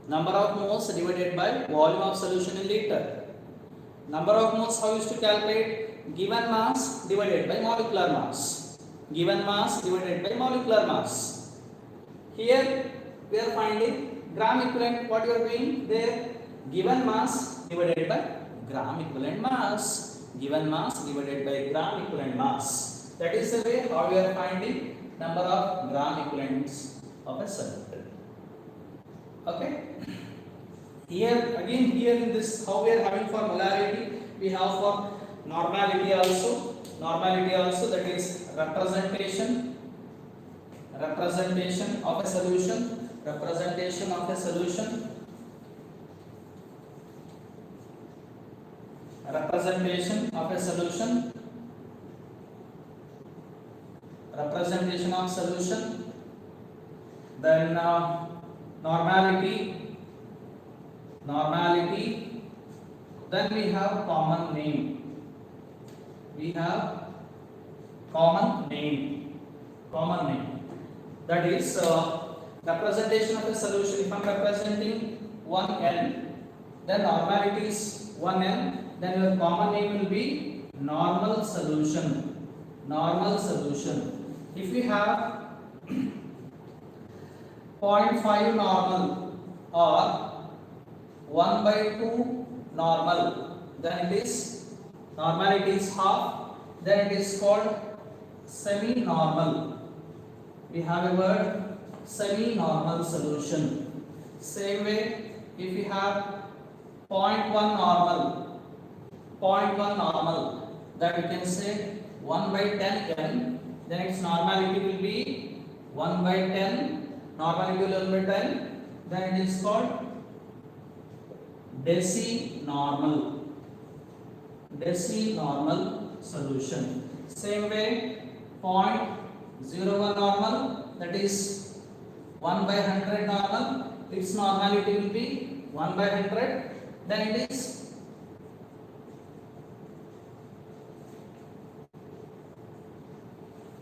Speaker 1: number of moles divided by volume of solution in liter. Number of moles how used to calculate? Given mass divided by molecular mass. Given mass divided by molecular mass. Here we are finding gram equivalent. What you are doing there? Given mass divided by gram equivalent mass. Given mass divided by gram equivalent mass. That is the way how we are finding number of gram equivalents of a solute. Okay. Here in this how we are having for molarity, we have for normality also. Normality also, that is representation of a solution. Representation of a solution. Representation of a solution. Representation of solution. Then normality. Then we have common name. We have common name. That is representation of a solution. If I am representing 1N, then normality is 1N. Then your common name will be normal solution. If we have 0.5 normal or 1/2 normal, then it is normality is half, then it is called semi-normal. We have a word semi-normal solution. Same way, if we have 0.1 normal, 0.1 normal, that we can say 1 by 10 n, then its normality will be 1 by 10, normality will 1 by 10, then it is called decinormal, decinormal solution. Same way 0.01 normal, that is 1 by 100 normal, its normality will be 1 by 100, then it is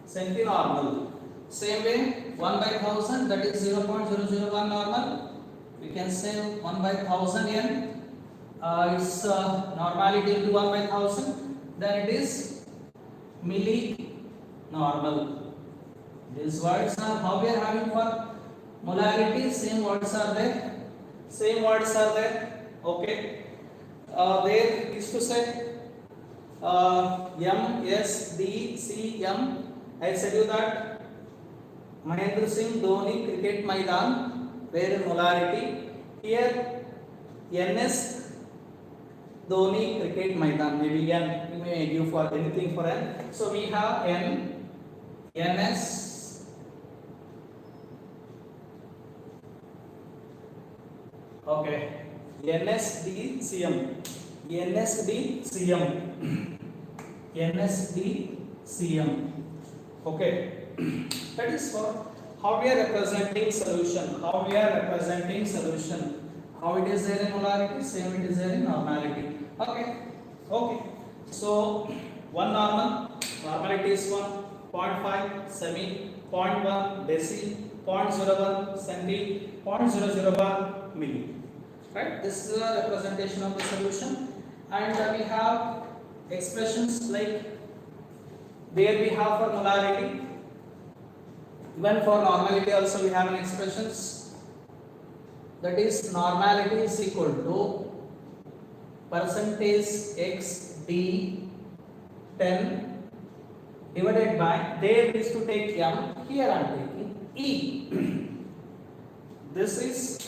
Speaker 1: centinormal. Same way 1 by 1000, that is 0.001 normal, we can say 1 by 1000 n, its normality will be 1 by 1000, then it is millinormal. These words are how we are having for molarity, same words are there, same words are there. Okay, there is to say M, S, D, C, M. I said you that Mahendra Singh Dhoni cricket Maidan, where in molarity, here NS Dhoni cricket Maidan, maybe N, you may give for anything for N. So we have N, NS, okay, NSDCM, NSDCM, NSDCM. Okay, that is for how we are representing solution, how we are representing solution, how it is there in molarity, same it is there in normality. Okay, okay, so 1 normal, normality is 1, 0.5 semi, 0.1 deci, 0.01 centi, 0.001 milli. Right, this is a representation of the solution, and we have expressions like there we have for molarity, even for normality also we have an expressions, that is normality is equal to percentage x d 10 divided by, there is to take m, here I am taking e. This is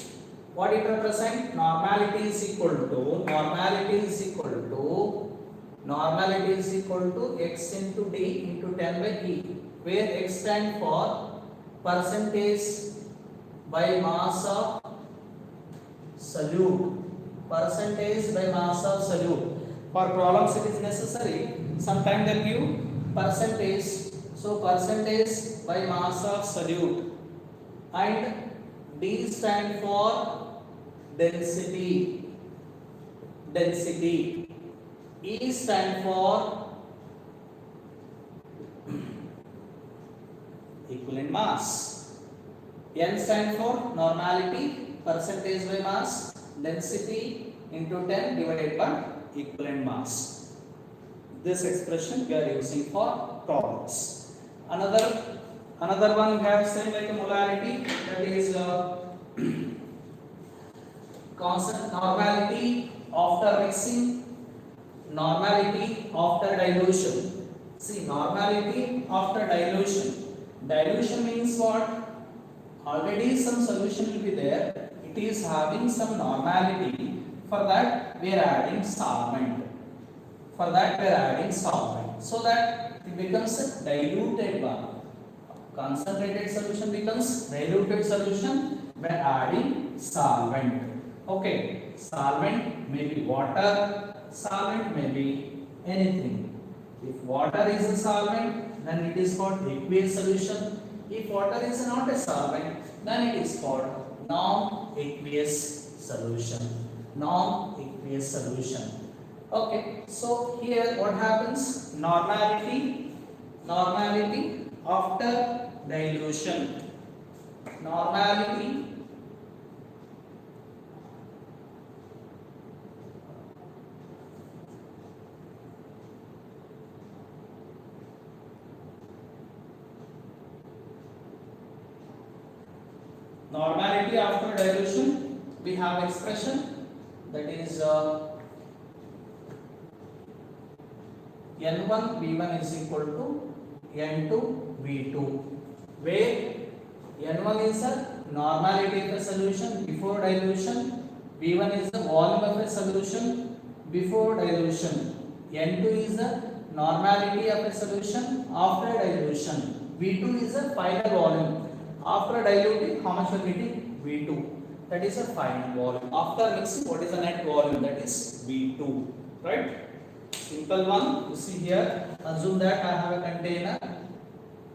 Speaker 1: what it represents. Normality is equal to, normality is equal to, normality is equal to x into d into 10 by e, where x stands for percentage by mass of solute, percentage by mass of solute. For problems it is necessary, sometimes they give percentage, so percentage by mass of solute, and d stand for density, density, e stand for equivalent mass, n stand for normality, percentage by mass, density into 10 divided by equivalent mass. This expression we are using for problems. Another one we have same like molarity, that is constant normality after mixing, normality after dilution. See, normality after dilution. Dilution means what? Already some solution will be there, it is having some normality, for that we are adding solvent, for that we are adding solvent, so that it becomes a diluted one. Concentrated solution becomes diluted solution by adding solvent. Okay, solvent may be water, solvent may be anything. If water is a solvent, then it is called aqueous solution. If water is not a solvent, then it is called non-aqueous solution, non-aqueous solution. Okay, so here what happens? Normality, normality after dilution, normality normality after dilution, we have expression, that is N1 V1 is equal to N2 V2, where N1 is a normality of the solution before dilution, V1 is the volume of a solution before dilution. N2 is the normality of a solution after dilution. V2 is the final volume. After diluting, how much will be getting? V2. That is the final volume. After mixing, what is the net volume? That is V2. Right? Simple one. You see here. Assume that I have a container.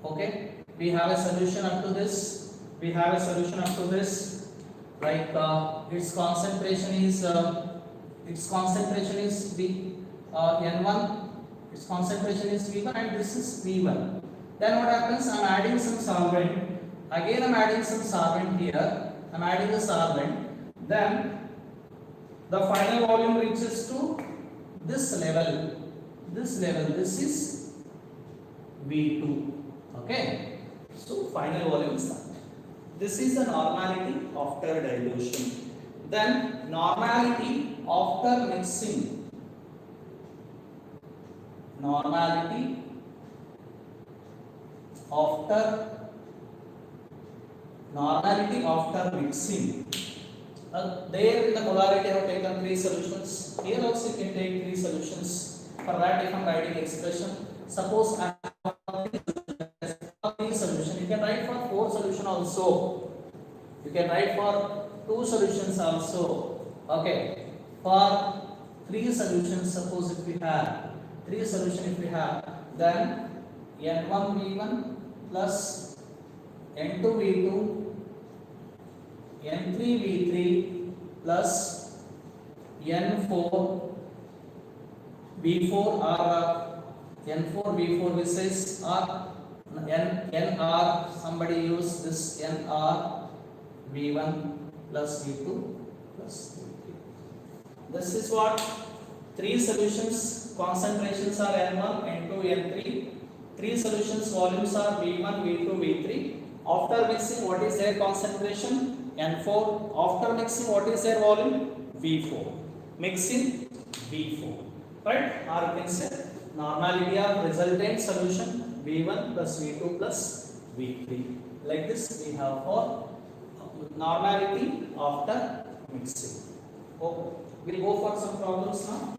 Speaker 1: Okay. We have a solution up to this. We have a solution up to this. Like its concentration is V N1. Its concentration is V1 and this is V1. Then what happens? I am adding some solvent. Again I am adding some solvent here. I am adding the solvent. Then the final volume reaches to this level. This level. This is V2. Okay. So final volume is that. This is the normality after dilution. Then normality after mixing. Normality after mixing. There in the polarity I have taken 3 solutions. Here also you can take 3 solutions. For that if I am writing expression, suppose I have 3 solutions. You can write for 4 solution also. You can write for 2 solutions also. Okay. For 3 solutions, suppose if we have 3 solutions, if we have, then N1 V1 plus N2 V2, N3 V3 plus N4 V4 or N4 V4 we says or NR, somebody use this NR V1 plus V2 plus V3. This is what 3 solutions, concentrations are N1, N2, N3. 3 solutions, volumes are V1, V2, V3. After mixing, what is their concentration? N4. After mixing, what is their volume? V4. Mixing V4. Right? Or you can say normality of resultant solution V1 plus V2 plus V3. Like this we have for normality after mixing. Okay. We'll go for some problems now.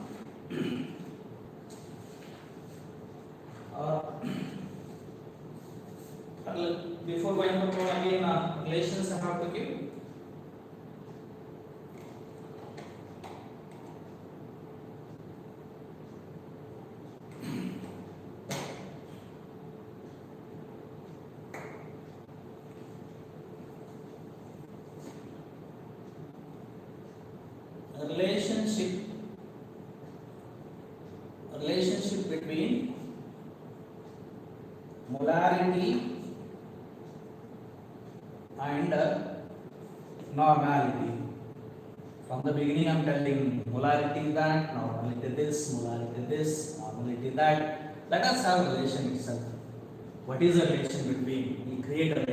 Speaker 1: Before going for problem again, relations I have to give. Relationship between molarity and normality. From the beginning I am telling molarity that, normality this, normality that. Let us have a relation itself. What is the relation between? We create a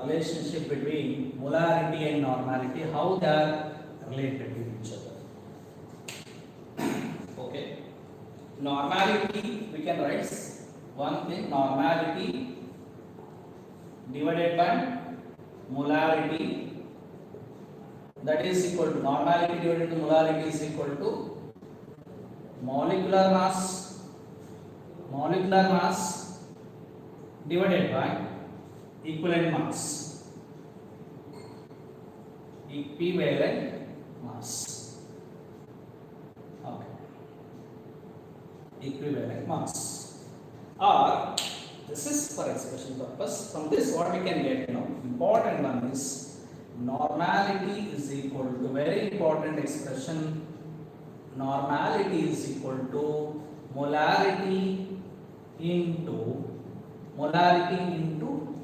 Speaker 1: relationship between molarity and normality, how they are related to each other. Okay. Normality, we can write one thing, normality divided by molarity, that is equal to, normality divided to molarity is equal to molecular mass divided by equivalent mass, equivalent mass. Okay. Equivalent mass. Or this is for expression purpose. From this what we can get, important one is normality is equal to, very important expression, normality is equal to molarity into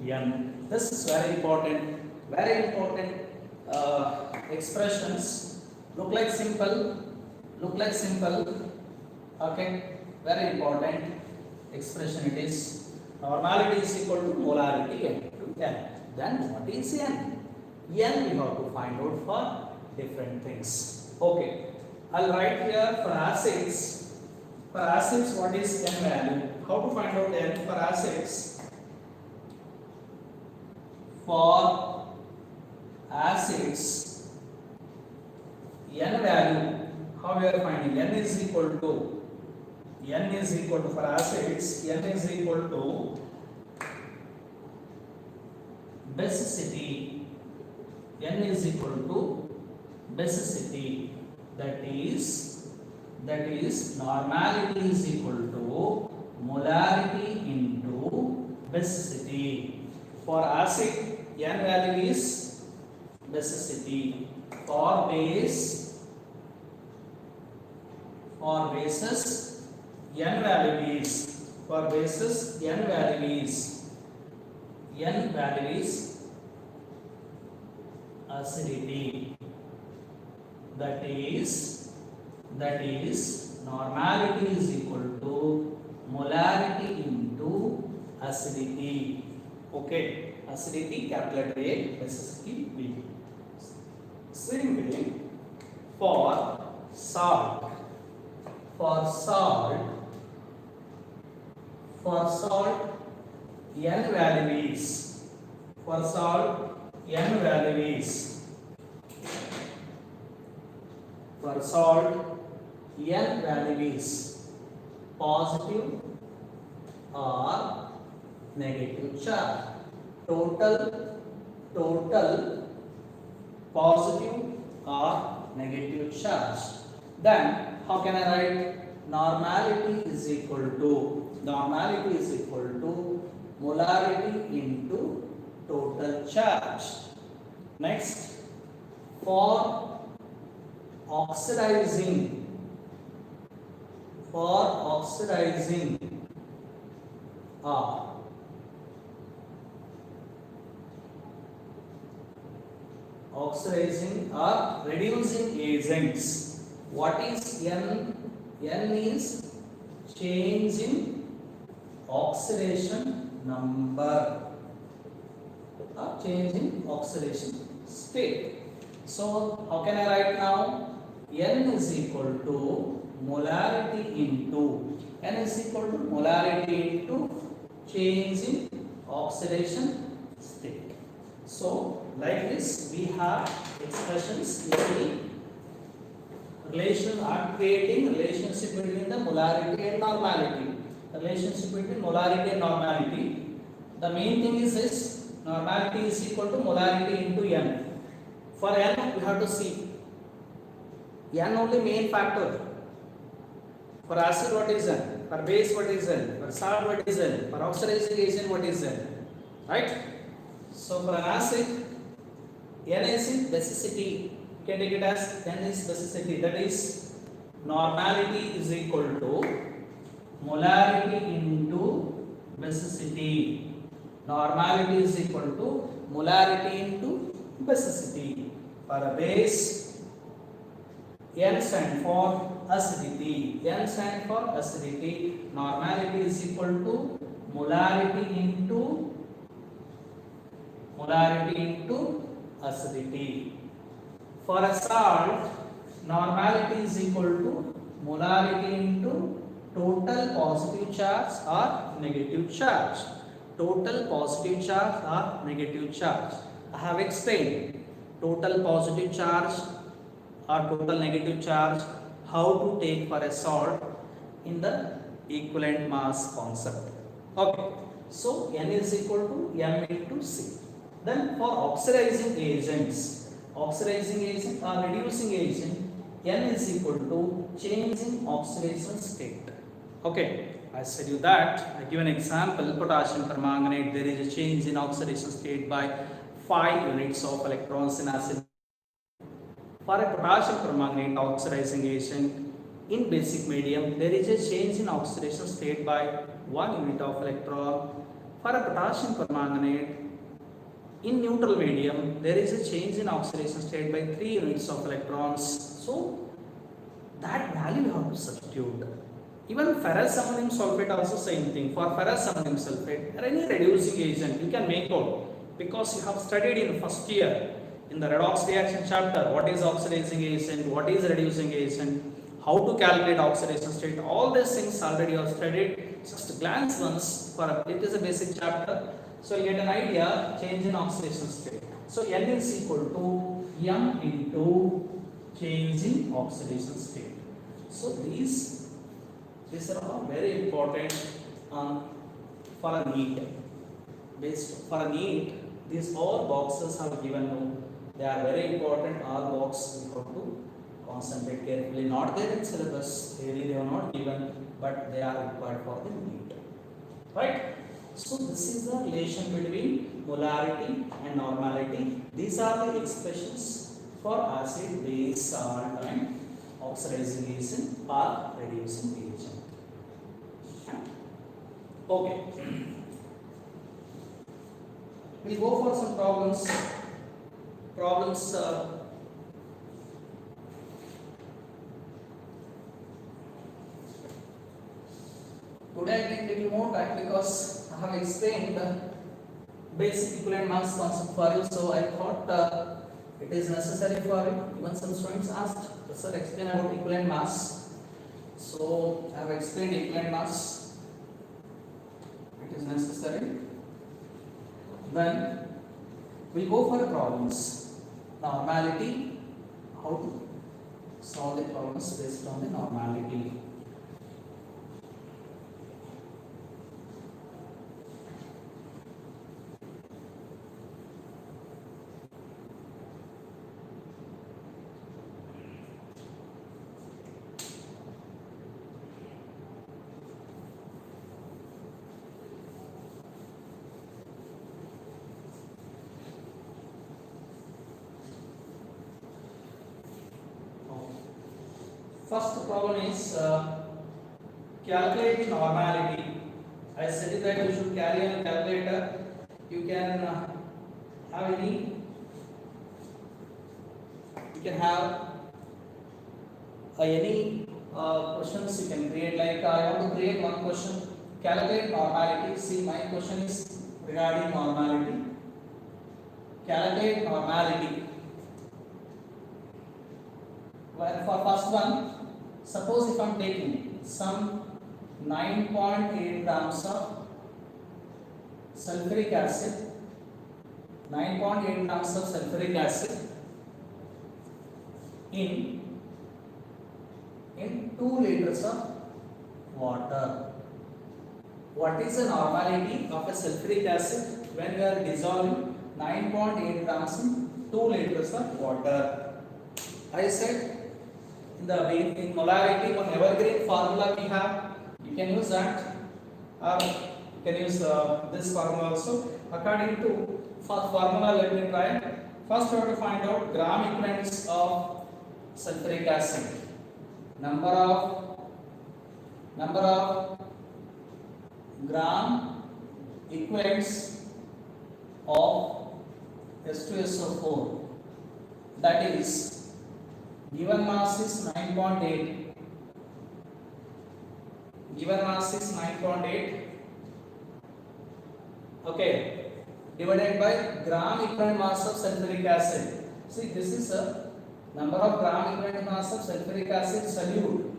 Speaker 1: N. This is very important expressions. Look like simple. Okay, very important expression it is. Normality is equal to molarity into N. Then what is N? N we have to find out for different things. Okay, I'll write here for acids. For acids, what is N value? How to find out N for acids? For acids, n value, how we are finding? N is equal to for acids, n is equal to basicity. N is equal to basicity, that is normality is equal to molarity into basicity. For acid, n value is basicity. For bases, n value is acidity, that is normality is equal to molarity into acidity. Okay, acidity capital letter A, basicity B. Same way for salt, n value is positive or negative charge. Total positive or negative charge. Then how can I write? Normality is equal to molarity into total charge. Next, for oxidizing or reducing agents, what is N? N is change in oxidation number or change in oxidation state. So how can I write now? N is equal to molarity into change in oxidation state. So like this we have expressions usually creating relationship between the molarity and normality. The main thing is this: normality is equal to molarity into n. For n we have to see n only main factor. For acid what is n? For base what is n? For salt what is n? For oxidizing agent what is n? Right? So for an acid, n is basicity. You can take it as n is basicity. That is normality is equal to molarity into basicity. Normality is equal to molarity into basicity. For a base, n stand for acidity. Normality is equal to molarity into acidity. For a salt, normality is equal to molarity into total positive charge or negative charge. I have explained total positive charge or total negative charge, how to take for a salt in the equivalent mass concept. Okay, so n is equal to m into c. Then for oxidizing agent or reducing agent, n is equal to change in oxidation state. Okay, I said you that. I give an example: potassium permanganate. There is a change in oxidation state by 5 units of electrons in acid. For a potassium permanganate oxidizing agent in basic medium, there is a change in oxidation state by 1 unit of electron. For a potassium permanganate in neutral medium, there is a change in oxidation state by 3 units of electrons. So that value you have to substitute. Even ferrous ammonium sulfate also same thing. For ferrous ammonium sulfate or any reducing agent, you can make out, because you have studied in first year in the redox reaction chapter what is oxidizing agent, what is reducing agent, how to calculate oxidation state. All these things already you have studied. Just glance once, for it is a basic chapter, so you get an idea change in oxidation state. So n is equal to m into change in oxidation state. So these are all very important for a NEET. Based for a NEET, these all boxes are given. No, they are very important. All boxes you have to concentrate carefully. Not there in syllabus. Really, they are not given, but they are required for the NEET. Right? So this is the relation between molarity and normality. These are the expressions for acid, base, salt, and oxidizing agent or reducing agent. Okay. We'll go for some problems. Today I take little more time because I have explained the basic equivalent mass concept for you. So I thought it is necessary for you. Even some students asked, sir, explain about equivalent mass. So I have explained equivalent mass. It is necessary. Then we go for the problems. Normality. How to solve the problems based on the normality. First problem is calculate normality. I said that you should carry a calculator. You can have any. You can have any questions you can create. Like I want to create one question. Calculate normality. See, my question is regarding normality. Calculate normality. Well, for first one, suppose if I am taking some 9.8 grams of sulfuric acid, 9.8 grams of sulfuric acid in 2 liters of water. What is the normality of a sulfuric acid when we are dissolving 9.8 grams in 2 liters of water? I said in molarity, one evergreen formula we have. You can use that, or you can use this formula also. According to first formula, let me try. First, we have to find out gram equivalents of sulfuric acid. Number of gram equivalents of H2SO4. That is, given mass is 9.8. Given mass is 9.8. Okay. Divided by gram equivalent mass of sulfuric acid. See, this is a number of gram equivalent mass of sulfuric acid solute.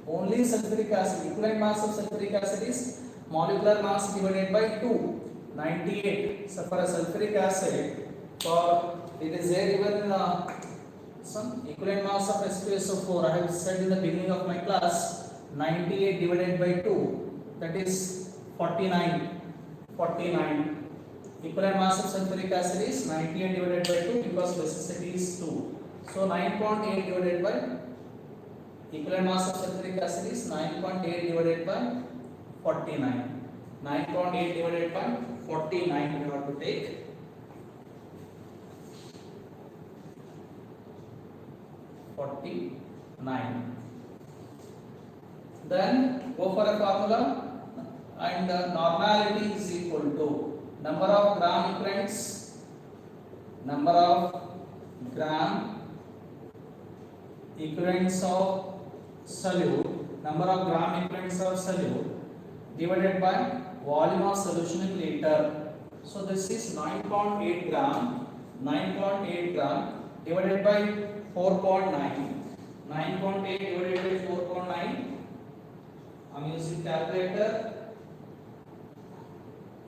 Speaker 1: Only sulfuric acid. Equivalent mass of sulfuric acid is molecular mass divided by 2. 98. So for a sulfuric acid, for it is there given some equivalent mass of H2SO4. I have said in the beginning of my class, 98 divided by 2, that is 49. 49. Equivalent mass of sulfuric acid is 98 divided by 2 because basicity is 2. So 9.8 divided by equivalent mass of sulfuric acid is 9.8 divided by 49. 9.8 divided by 49 we have to take. 49. Then go for a formula, and normality is equal to number of gram equivalents, number of gram equivalents of solute, number of gram equivalents of solute divided by volume of solution in liter. So this is 9.8 gram, 9.8 gram divided by 4.9. 9.8 divided by 4.9. I'm using calculator.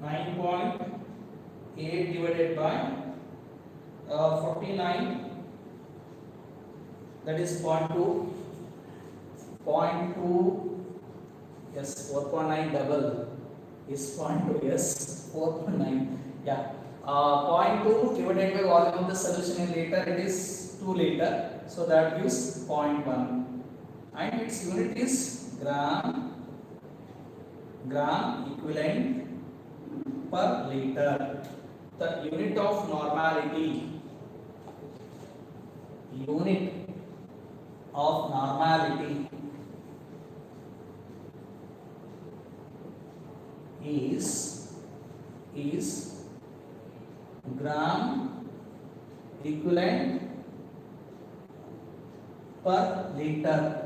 Speaker 1: 9.8 divided by 49. that is 0.2, 0.2, yes, 4.9 double is 0.2, yes, 4.9, yeah. 0.2 divided by volume of the solution in liter, it is 2 liter, so that gives 0.1, and its unit is gram equivalent per liter. The unit of normality is gram equivalent per liter.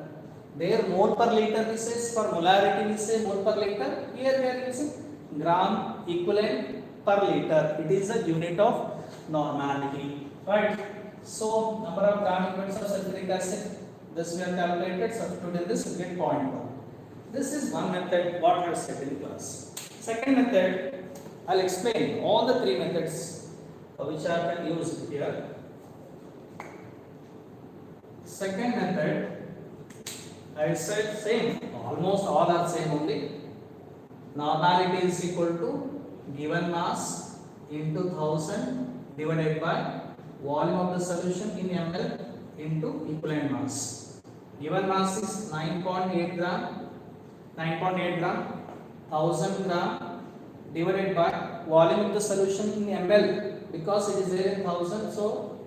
Speaker 1: There mole per liter we say, for molarity we say mole per liter. Here we are using gram equivalent per liter. It is a unit of normality, right? So number of gram equivalents of sulfuric acid, this we have calculated. Substitute in this, we get 0.1. This is one method what I have said in class. Second method, I'll explain all the three methods which are used here. Second method, I said same, almost all are same only. Normality is equal to given mass into 1000 divided by volume of the solution in ml into equivalent mass. Given mass is 9.8 gram, 1000 gram divided by volume of the solution in ml, because it is there in 1000, so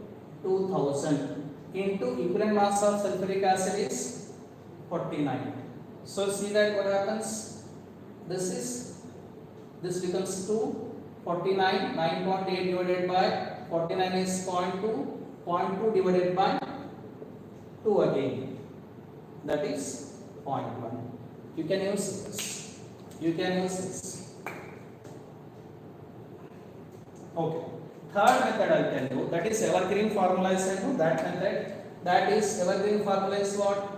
Speaker 1: 2000 into equivalent mass of sulfuric acid is 49. So see that what happens, this becomes 2, 49, 9.8 divided by 49 is 0.2, 0.2 divided by 2 again, that is 0.1. You can use this. Okay. Third method I'll tell you, that is evergreen formula. I said no, that method, that is evergreen formula is what?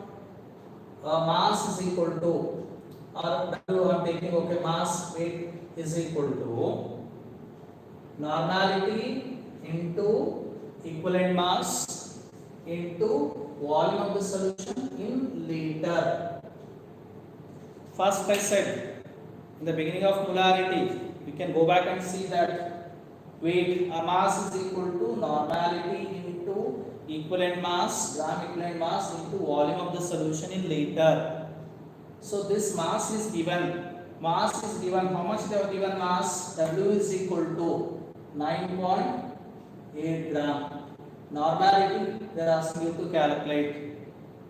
Speaker 1: Mass is equal to, or W I am taking, okay, mass weight is equal to normality into equivalent mass into volume of the solution in liter. First I said in the beginning of molarity, we can go back and see that weight, mass is equal to normality into equivalent mass, gram equivalent mass into volume of the solution in liter. So this mass is given. How much they have given mass? W is equal to 9.8 gram. Normality they are asking you to calculate.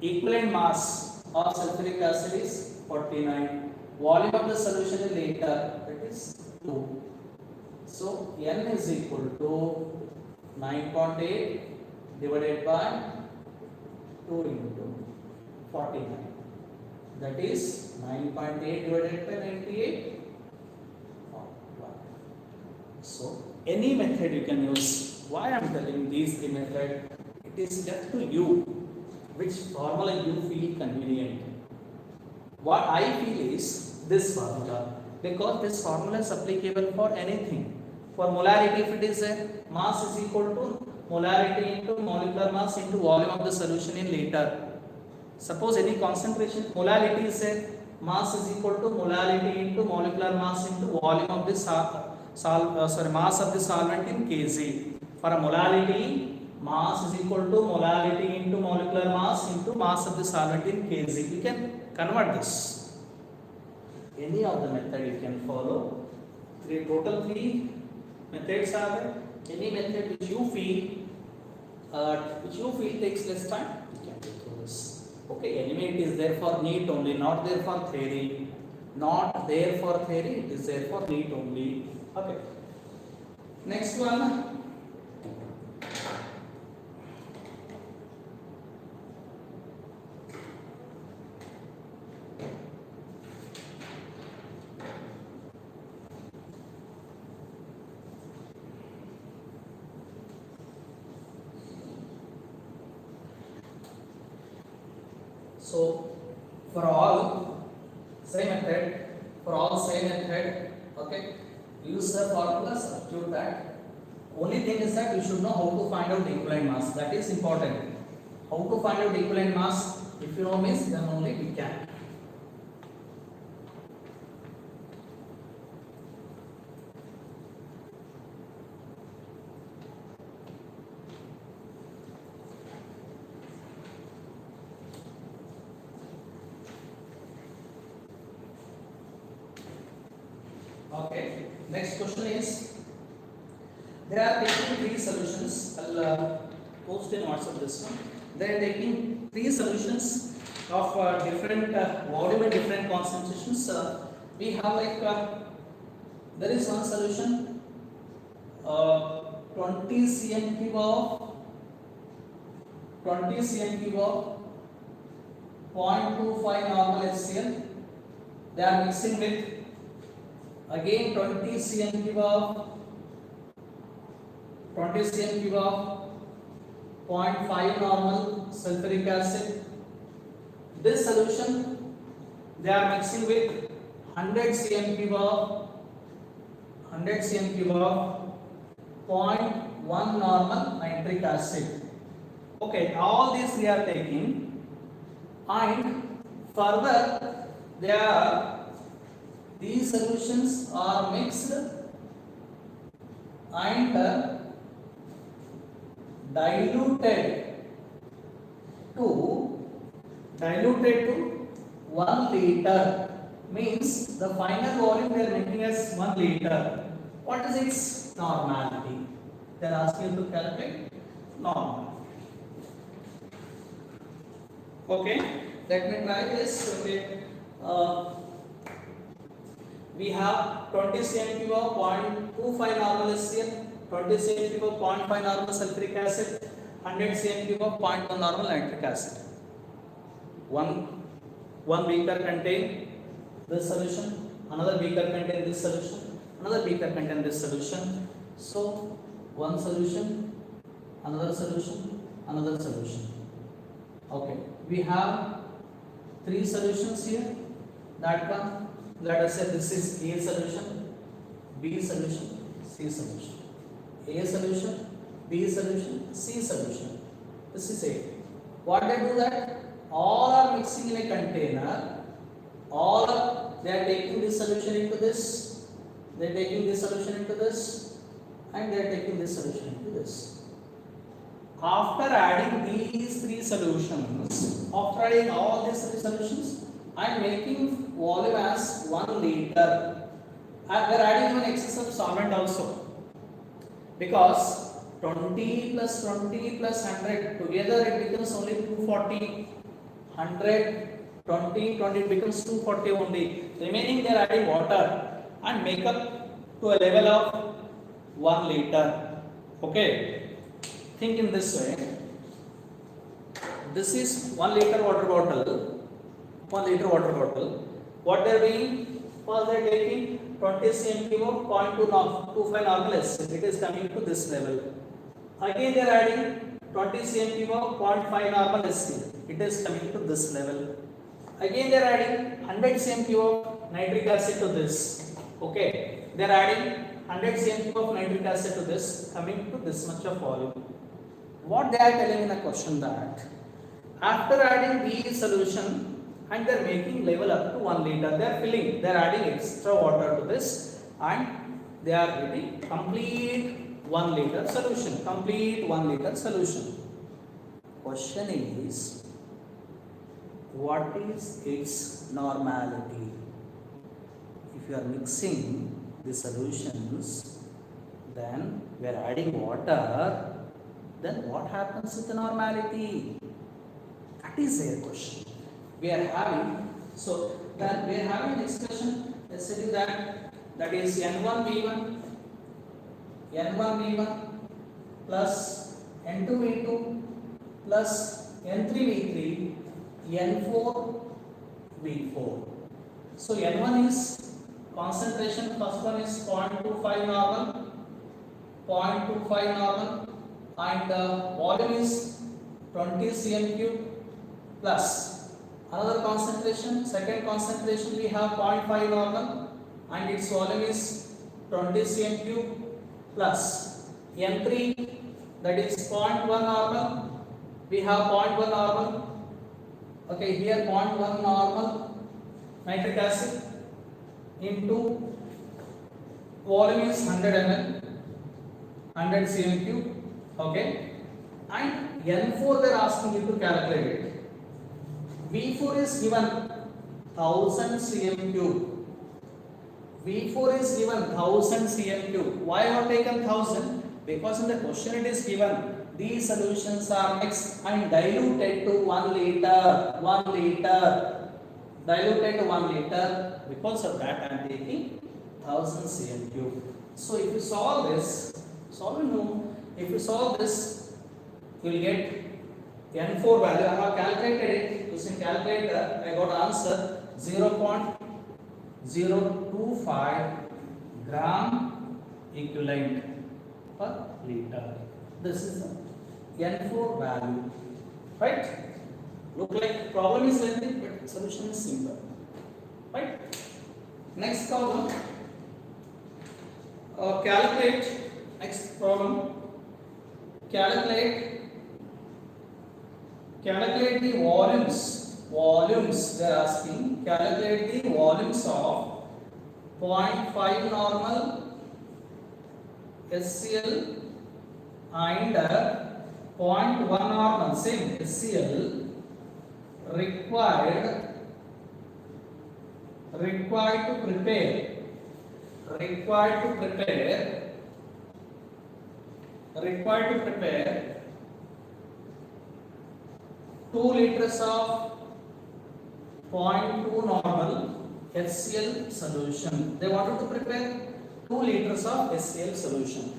Speaker 1: Equivalent mass of sulfuric acid is 49. Volume of the solution in liter, that is 2. So N is equal to 9.8 divided by 2 into 49. That is 9.8 divided by 98. So any method you can use. Why I am telling these three methods? It is left to you which formula you feel convenient. What I feel is this formula, because this formula is applicable for anything. For molarity, if it is a mass is equal to molarity into molecular mass into volume of the solution in liter. Suppose any concentration, molality is a mass is equal to molality into molecular mass into volume of the mass of the solvent in kg. For a molality, mass is equal to molality into molecular mass into mass of the solvent in kg. We can convert this. Any of the method you can follow. Total three methods are there. Any method which you feel takes less time, you can go through this. Okay, anyway it is there for NEET only, not there for theory. Not there for theory, it is there for NEET only. Okay. Next one. So for all same method, okay, use the formula, substitute that. Only thing is that you should know how to find out the equivalent mass. That is important. How to find out equivalent mass? If you know means then only we can. Okay. Next question is, they are taking three solutions. I'll post in WhatsApp this one. They are taking three solutions of different volume and different concentrations. We have like there is one solution 20 cm cube of 0.25 normal HCl. They are mixing with again 20 cm cube of 0.5 normal sulfuric acid. This solution they are mixing with 100 cm cube of 0.1 normal nitric acid. Okay, all these we are taking, and further these solutions are mixed and diluted to 1 liter, means the final volume they are making as 1 liter. What is its normality? They are asking you to calculate normal. Okay, let me try this. Okay, we have 20 cm cube of 0.25 normal HCl, 20 cm cube of 0.5 normal sulfuric acid, 100 cm cube of 0.1 normal nitric acid. One beaker contain this solution, another beaker contain this solution, another beaker contain this solution. So one solution, another solution, another solution. Okay, we have three solutions here. That one, let us say this is A solution, B solution, C solution. A solution, B solution, C solution. This is A. What they do that? All are mixing in a container. They are taking this solution into this. They are taking this solution into this, and they are taking this solution into this. After adding these three solutions, after adding all these three solutions, I am making volume as 1 liter. And we are adding one excess of solvent also, because 20 plus 20 plus 100 together it becomes only 240. 100, 20 becomes 240 only. Remaining they are adding water and make up to a level of 1 liter. Okay. Think in this way. This is 1 liter water bottle. 1 liter water bottle. What they are doing? First they are taking 20 cm cube of 0.25 normal HCl. It is coming to this level. Again they are adding 20 cm cube of 0.5 normal HCl. It is coming to this level. Again they are adding 100 cm cube of nitric acid to this. Okay. They are adding 100 cm cube of nitric acid to this, coming to this much of volume. What they are telling in the question that after adding these solution and they are making level up to 1 liter, they are filling, they are adding extra water to this, and they are getting complete 1 liter solution. Complete 1 liter solution. Question is, what is its normality? If you are mixing the solutions, then we are adding water, then what happens with the normality? That is their question. We are having, so that we are having an expression, let's say that is N1V1 plus N2V2 plus N3V3 N4V4. So N1 is concentration, first one is 0.25 normal, and volume is 20 cm cube plus another concentration, second concentration we have 0.5 normal and its volume is 20 cm cube plus N3, that is 0.1 normal, we have 0.1 normal. Okay, here 0.1 normal nitric acid into volume is 100 ml, 100 cm cube. Okay, and N4 they are asking you to calculate it. V4 is given 1000 cm cube. V4 is given 1000 cm cube. Why I have taken 1000? Because in the question it is given these solutions are mixed and diluted to 1 liter. 1 liter. Diluted to 1 liter. Because of that I am taking 1000 cm cube. So if you solve this, if you solve this, you will get N4 value. I have calculated it using calculator. I got answer 0.025 gram equivalent per liter. This is the N4 value, right? Look like problem is lengthy, but solution is simple, right? Next problem. Calculate. Next problem. Calculate the volumes. Volumes they are asking. Calculate the volumes of 0.5 normal HCl and 0.1 normal same HCl required to prepare 2 liters of 0.2 normal HCl solution. They wanted to prepare 2 liters of HCl solution.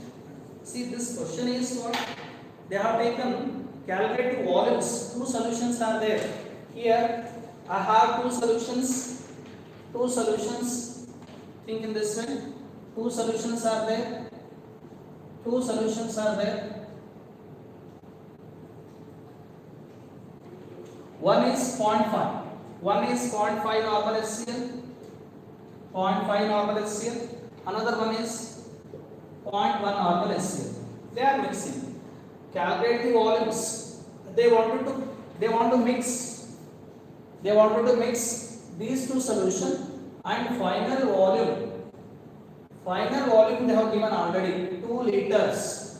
Speaker 1: See, this question is what they have taken. Calculate the volumes. 2 solutions are there. Here I have 2 solutions. Think in this way. 2 solutions are there. One is 0.5. One is 0.5 normal HCl. 0.5 normal HCl. Another one is 0.1 normal HCl. They are mixing. Calculate the volumes. They want to mix these 2 solutions and final volume they have given already 2 liters.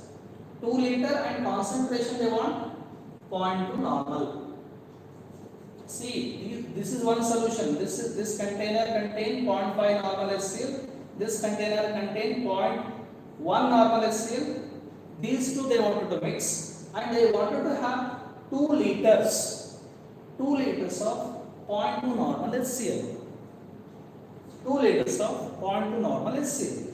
Speaker 1: 2 liter and concentration they want 0.2 normal. See, this is one solution. This container contain 0.5 normal HCl. This container contain 0.1 normal HCl. These 2 they wanted to mix and they wanted to have 2 liters of 0.2 normal HCl. 2 liters of 0.2 normal HCl.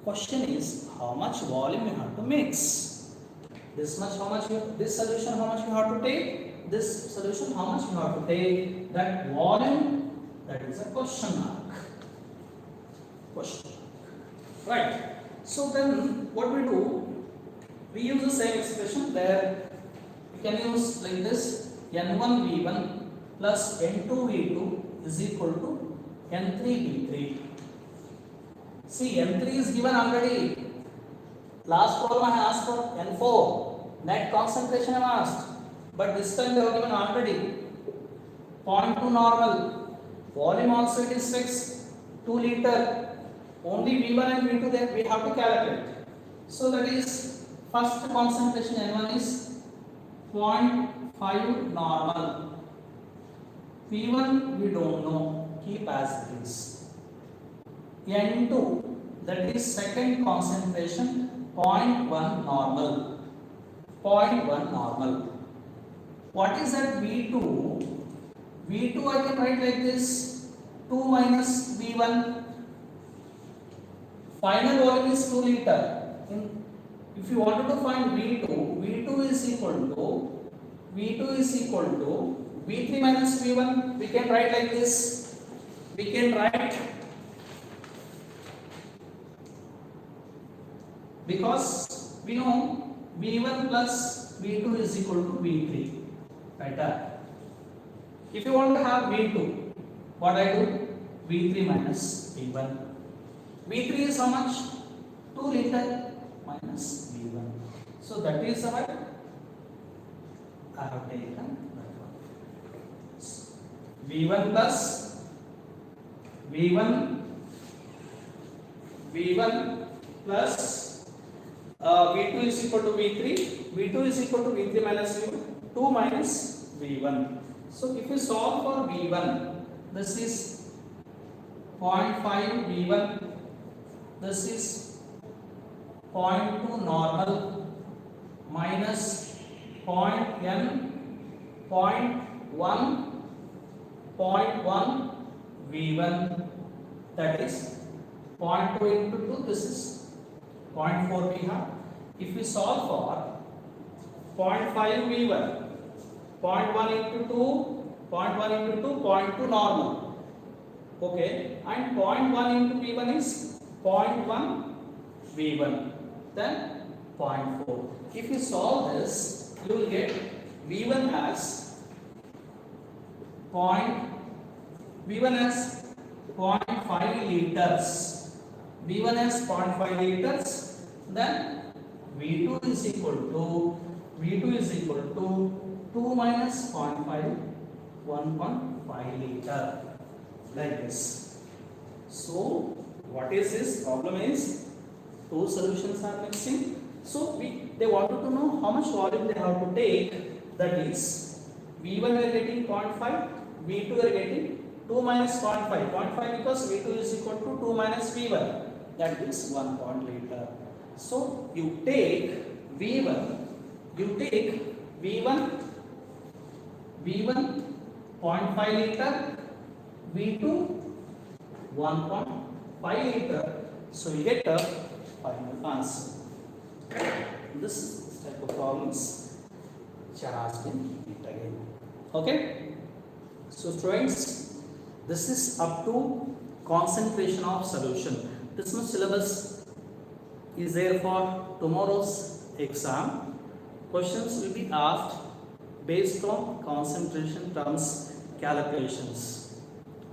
Speaker 1: Question is how much volume you have to mix. This solution how much you have to take. This solution how much you have to take. That volume, that is a question mark. Right. So then what we do? We use the same expression there. We can use like this: N1V1 plus N2V2 is equal to N3V3. See, N3 is given already. Last problem I asked for N4. Net concentration I asked. But this time they have given already 0.2 normal. Volume also it is fixed. 2 liter. Only V1 and V2 that we have to calculate. So that is first concentration N1 is 0.5 normal. V1 we don't know. Keep as it is. N2 that is second concentration 0.1 normal. 0.1 normal. What is that V2? V2 I can write like this: 2 minus V1. Final volume is 2 liter. If you wanted to find V2, V2 is equal to V3 minus V1. We can write like this. We can write, because we know V1 plus V2 is equal to V3. Right? If you want to have V2, what I do? V3 minus V1. V3 is how much? 2 liter minus V1. So that is our I have taken that one. V1 plus V1 plus V2 is equal to V3. V2 is equal to V3 minus V1. 2 minus V1. So if you solve for V1, this is 0.5 V1. This is 0.2 normal minus 0.1 V1, that is 0.2 into 2, this is 0.4 we have. If we solve for 0.5 V1, 0.1 into 2, 0.2 normal, okay, and 0.1 into V1 is 0.1 V1, then 0.4. If you solve this, you will get V1 has 0.5 liters. V1 has 0.5 liters. Then V2 is equal to 2 minus 0.5, 1.5 liter, like this. So what is this problem is two solutions are mixing. So they wanted to know how much volume they have to take. That is V1 we are getting 0.5, V2 we are getting 2 minus 0.5. 0.5 because V2 is equal to 2 minus V1. That is 1 liter. So you take V1 0.5 liter, V2 1.5 liter. So you get a final answer. This type of problems which are asked in it again. Okay. So students, this is up to concentration of solution. This much syllabus is there for tomorrow's exam. Questions will be asked based on concentration terms calculations.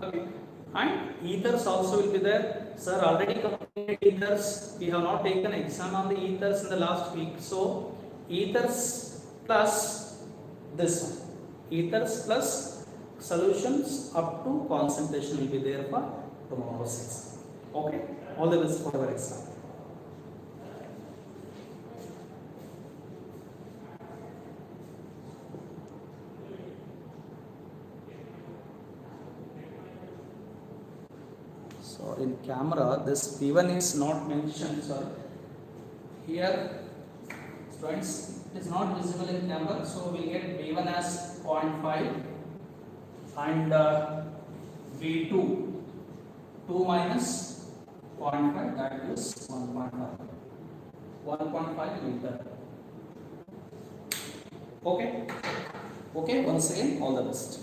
Speaker 1: Okay. And ethers also will be there. Sir, already completed ethers. We have not taken exam on the ethers in the last week. So ethers plus this one. Ethers plus solutions up to concentration will be there for tomorrow's exam. Okay. All the best for our exam. So in camera, this V1 is not mentioned. So here, students, it is not visible in camera. So we get V1 as 0.5 and V2 2 minus 0.5, that is 1.5 liter. Okay. Okay. Once again, all the best.